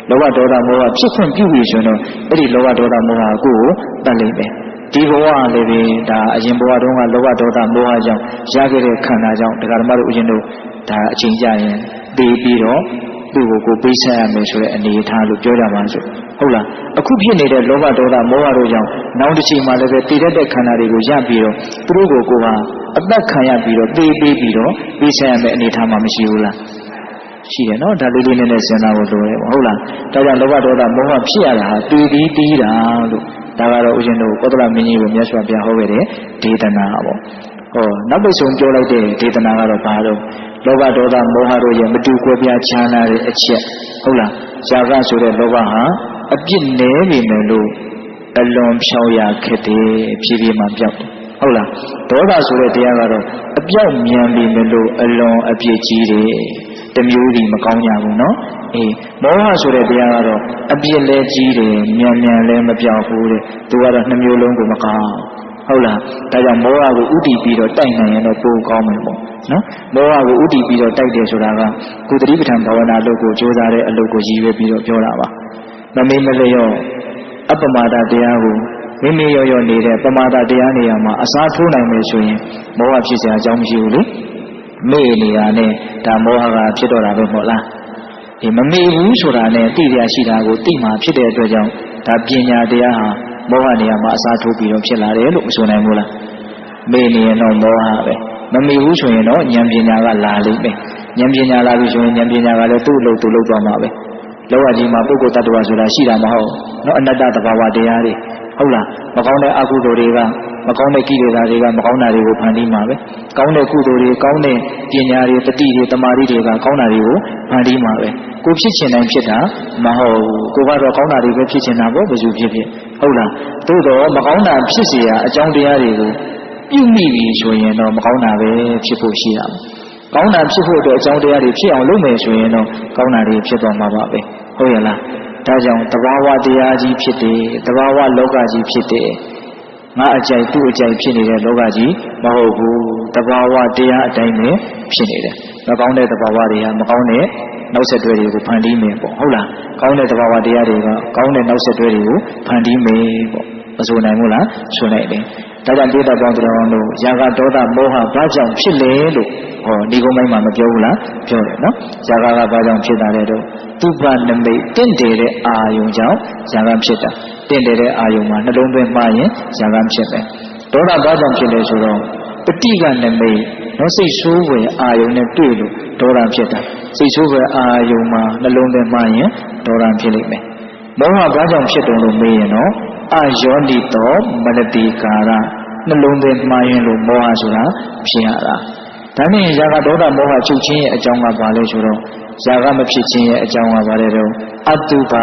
းလောဘဒေါသမောဟဖြစ်ခွင့်ပြုပြီဆိုတော့အဲ့ဒီလောဘဒေါသမောဟကိုတတ်လိမ့်မယ်ဒီဘဝလည်းပဲဒါအရင်ဘဝတုန်းကလောဘဒေါသမောဟကြောင့်ရခဲ့တဲ့ခန္ဓာကြောင့်တရားဓမ္မတို့ဦးဇင်းတို့ဒါအချိန်ကြရင်သိပြီးတော့သူ့ကိုပေးဆက်ရမယ်ဆိုတဲ့အနေအထားလို့ပြောကြပါစို့ဟုတ်လားအခုဖြစ်နေတဲ့လောဘဒေါသမောဟတို့ကြောင့်နောက်တစ်ချိန်မှာလည်းပဲတည်တတ်တဲ့ခန္ဓာတွေကိုရပြီးတော့သူတို့ကိုဟာအသက်ခံရပြီးတော့ပေးပြီးတော့ပေးဆက်ရမယ်အနေအထားမှာမရှိဘူးလားရှိတယ်နော်ဒါလေးလေးနဲ့စဉ်းစားဖို့လိုတယ်ဟုတ်လားဒါကြောင့်လောဘဒေါသမောဟဖြစ်ရတာဟာတည်ပြီးတီးတာလို့ဒါကတော့ဦးဇင်းတို့ကောသလမင်းကြီးကိုမြတ်စွာဘုရားဟောခဲ့တဲ့ဒေသနာပေါ့နောက်ပိတ်ဆုံးပြောလိုက်တဲ့ဒေသနာကတော့ဘာလို့လောဘဒေါသမောဟတို့ရဲ့မတူကွဲပြားခြားနာတဲ့အချက်ဟုတ်လားဇာကဆိုတဲ့လောဘဟာအပြစ်နည်းနေတယ်လို့အလွန်ဖြောင်းရခက်တယ်ဖြည်းဖြည်းမှပြောက်တယ်ဟုတ်လားဒေါသဆိုတဲ့တရားကတော့အပြောက်မြန်ပြီမလို့အလွန်အပြစ်ကြီးတယ်တမျိုးစီမကောင်းကြဘူးနော်မောဟဆိုတဲ့တရားကတော့အပြစ်လဲကြီးတယ်မြန်မြန်လဲမပြောက်ဘူးတဲ့သူကတော့နှမျိုးလုံးကိုမကောင်းဟုတ်လားဒါကြောင့်မောဟကိုဥတည်ပြီးတော့တိုက်နိုင်ရင်တော့ပိုကောင်းမယ်ပေါ့နော်မောဟကိုဥတည်ပြီးတော့တိုက်တယ်ဆိုတာကကုသတိပဋ္ဌာန်ဘာဝနာလုပ်ကိုကြိုးစားတဲ့အလုပ်ကိုရည်ရွယ်ပြီးတော့ပြောတာပါမမေ့မလျော့အပမာဒတရားကိုမိမိရောရောနေတဲ့ပမာဒတရားနေရာမှာအစားထိုးနိုင်မယ်ဆိုရင်မောဟဖြစ်စရာအကြောင်းမရှိဘူးလေမေ့နေတာနဲ့ဒါမောဟကဖြစ်တော့တာပဲမဟုတ်လားဒီမမေ့ဘူးဆိုတာနဲ့သိရရှိတာကိုသိမှဖြစ်တဲ့အတွက်ကြောင့်ဒါပညာတရားဟာမောဟနေရာမှာအစားထိုးပြီးတော့ဖြစ်လာတယ်လို့မဆိုနိုင်ဘူးလားမေ့နေရင်တော့မောဟပဲမမေ့ဘူးဆိုရင်တော့ဉာဏ်ပညာကလာလိမ့်မယ်ဉာဏ်ပညာလာပြီဆိုရင်ဉာဏ်ပညာကလည်းသူ့လို့သွားမှာပဲလောကကြီးမှာပုဂ္ဂိုလ်တ attva ဆိုတာရှိတာမဟုတ်နော်အနတ္တသဘာဝတရားတွေဟုတ်လားမကောင်းတဲ့အကုသိုလ်တွေကမကောင်းတဲ့ကိလေသာတွေကမကောင်းတာတွေကိုဖန်တီးမှာပဲကောင်းတဲ့ကုသိုလ်တွေကောင်းတဲ့ပညာတွေတတိတွေတမာတိတွေကကောင်းတာတွေကိုဖန်တီးမှာပဲကိုဖြစ်ချင်တိုင်းဖြစ်တာမဟုတ်ကိုကတော့ကောင်းတာတွေပဲဖြစ်ချင်တာပေါ့ဘယ်သူဖြစ်ဟုတ်လားသို့တော့မကောင်းတာဖြစ်เสียအကြောင်းတရားတွေကိုပြုမိပြီဆိုရင်တော့မကောင်းတာပဲဖြစ်ဖို့ရှိတာကောင်းတာဖြစ်ဖို့အတွက်အကြောင်းတရားတွေဖြစ်အောင်လုပ်မယ်ဆိုရင်တော့ကောင်းတာတွေဖြစ်သွားမှာပါပဲဟုတ်ရလားဒါကြောင့်တဘာဝတရားကြီးဖြစ်တယ်တဘာဝလောကကြီးဖြစ်တယ်ငါအကြိုက်သူ့အကြိုက်ဖြစ်နေတဲ့လောကကြီးမဟုတ်ဘူးတဘာဝတရားအတိုင်းပဲဖြစ်နေတယ်မကောင်းတဲ့တဘာဝတွေကမကောင်းတဲ့နောက်ဆက်တွဲတွေကိုဖန်တီးမယ်ပေါ့ဟုတ်လားကောင်းတဲ့တဘာဝတရားတွေကကောင်းတဲ့နောက်ဆက်တွဲတွေကိုဖန်တီးမယ်ပေါ့မဆိုနိုင်ဘူးလားဆိုနိုင်တယ်ဒါကြောင့်ဒေသပေါင်းတော်တို့ရာဂဒေါသမောဟဘာကြောင့်ဖြစ်လဲလို့ဒီကုန်းပိုင်းမှာမပြောဘူးလားပြောတယ်နော်ရာဂကဘာကြောင့်ဖြစ်တာလဲတော့သူပနမိတ်တင့်တယ်တဲ့အာယုံကြောင့်ရာဂဖြစ်တာတင့်တယ်တဲ့အာယုံမှာနှလုံးသွင်းမှရင်ရာဂဖြစ်တယ်ဒေါသဘာကြောင့်ဖြစ်လဲဆိုတော့ပဋိကနမိတ်နော်စိတ်ဆိုးဝင်အာယုံနဲ့တွေ့လို့ဒေါသဖြစ်တာစိတ်ဆိုးဝင်အာယုံမှာနှလုံးသွင်းမှရင်ဒေါသဖြစ်လိမ့်မယ်မောဟဘာကြောင့်ဖြစ်တယ်လို့မေးရင်တော့အာယောနိတောမနတိကာရနှလုံးသွင်းမှားရင်လို့မောဟဆိုတာဖြစ်ရတာဒါနဲ့ရာဂဒေါသမောဟချုပ်ခြင်းရဲ့အကြောင်းကဘာလဲဆိုတော့ရာဂမဖြစ်ခြင်းရဲ့အကြောင်းကဘာလဲတော့အတုပ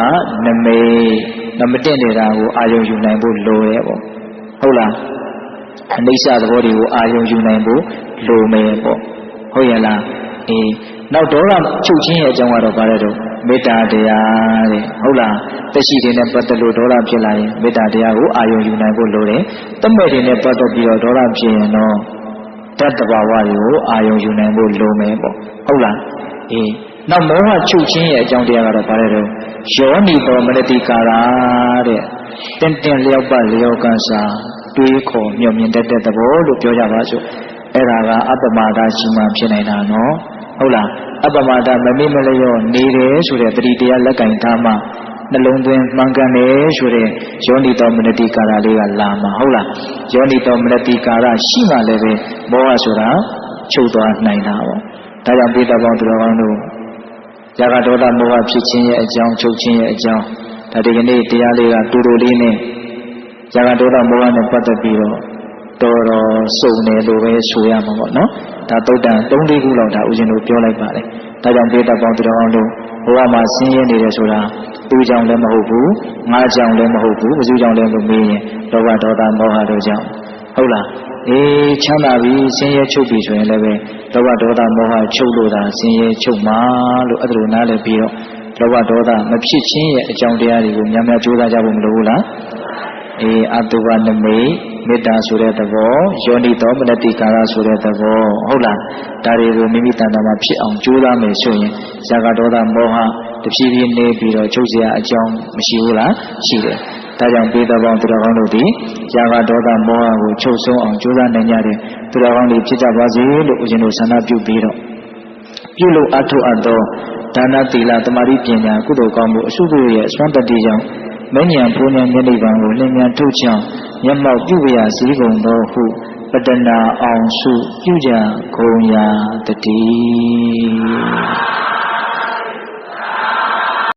နမိတ် မတင့်နေတာကိုအာယုံယူနိုင်ဖို့လိုရဲ့ပေါ့ဟုတ်လားအနိစ္စသဘောတွေကိုအာယုံယူနိုင်ဖို့လိုမယ်ပေါ့ဟုတ်ရဲ့လားနောက်ဒေါသချုပ်ခြင်းရဲ့အကြောင်းကတော့ဘာလဲတော့မေတ္တာတရားတဲ့ဟုတ်လားတက်ရှိတွေနဲ့ပတ်သက်လို့ဒေါသဖြစ်လာရင်မေတ္တာတရားကိုအာယုံယူနိုင်ဖို့လိုတယ်တမဲ့တွေနဲ့ပတ်သက်ပြီးတော့ဒေါသဖြစ်ရင်တော့တတ္တဘာဝတွေကိုအာယုံယူနိုင်ဖို့လိုမယ်ပေါ့ဟုတ်လားနောက်မောဟချုပ်ခြင်းရဲ့အကြောင်းတရားကတော့ဘာလဲတော့ယောနိသောမနတိကာရတဲ့တင်လျောက်ပတ်လျောက်ကစားတွေးခေါ်မျှော်မြင်တတ်တဲ့သဘောလို့ပြောကြပါစို့အဲ့ဒါကအပ္ပမာဒရှိမှဖြစ်နေတာနော်ဟုတ်လားအပ္ပမာဒမမေ့မလျော့နေတယ်ဆိုတဲ့တတိတရားလက်ကင်ထားမှနှလုံးသွင်းမှန်ကန်တယ်ဆိုတဲ့ယောနိသောမနတိကာရလေးကလာမှာဟုတ်လားယောနိသောမနတိကာရရှိမှလည်းပဲမောဟဆိုတာချုပ်သွားနိုင်တာပေါ့ဒါကြောင့်ပိဋကပေါင်းသူတော်ကောင်းတို့ရာဂဒေါသမောဟဖြစ်ခြင်းရဲ့အကြောင်းချုပ်ခြင်းရဲ့အကြောင်းဒါဒီကနေ့တရားလေးကတူတူလေးနဲ့ရာဂဒေါသမောဟနဲ့ပတ်သက်ပြီးတော့တော်တော်စုံတယ်လို့ပဲဆိုရမှာပေါ့နော်ဒါသုတ်တန်3-4ခုလောက်ဒါဦးဇင်းတို့ပြောလိုက်ပါတယ်ဒါကြောင့်ပိဋကပေါင်းသူတော်ကောင်းတို့ဘဝမှာဆင်းရဲနေတယ်ဆိုတာသူ့ကြောင့်လည်းမဟုတ်ဘူးငါကြောင့်လည်းမဟုတ်ဘူးဘယ်သူကြောင့်လဲလို့မေးရင်လောဘဒေါသမောဟတို့ကြောင့်ဟုတ်လားချမ်းသာပြီဆင်းရဲချုပ်ပြီဆိုရင်လည်းပဲလောဘဒေါသမောဟချုပ်လို့သာဆင်းရဲချုပ်မှာလို့အဲ့ဒါလိုနားလည်ပြီးတော့လောဘဒေါသမဖြစ်ခြင်းရဲ့အကြောင်းတရားတွေကိုများများကြိုးစားကြဖို့မလိုဘူးလားအတုဝနမိတ်မေတ္တာဆိုတဲ့သဘောယောနိသောမနတိကာရဆိုတဲ့သဘောဟုတ်လားဒါတွေကိုမိမိတဏ္ဍာမှာဖြစ်အောင်ကြိုးစားမယ်ဆိုရင်ဇာကဒေါသမောဟတဖြည်းဖြည်းနေပြီးတော့ချုပ်เสียအကြောင်းမရှိဘူးလားရှိတယ်ဒါကြောင့်ပိဋကပေါင်းသူတော်ကောင်းတို့ဒီဇာကဒေါသမောဟကိုချုပ်ဆုံးအောင်ကြိုးစားနိုင်ကြတဲ့သူတော်ကောင်းတွေဖြစ်ကြပါစေလို့ဦးဇင်းတို့ဆန္ဒပြုပြီးတော့ပြုလို့အထုအပ်သောဒါနသီလသမာဓိပညာကုသိုလ်ကောင်းမှုအစုတို့ရဲ့အစွမ်းတတ္တိကြောင့်မဉ္ဇဉ်ဘုံဉာဏ်မျက်နှိပ်ပံကိုလင်းမြန်ထုတ်ချောင်းမျက်မှောက်ပြုရစည်းကုန်သောဟုပတနာအောင်စုပြုကြကုန်ရာတည်း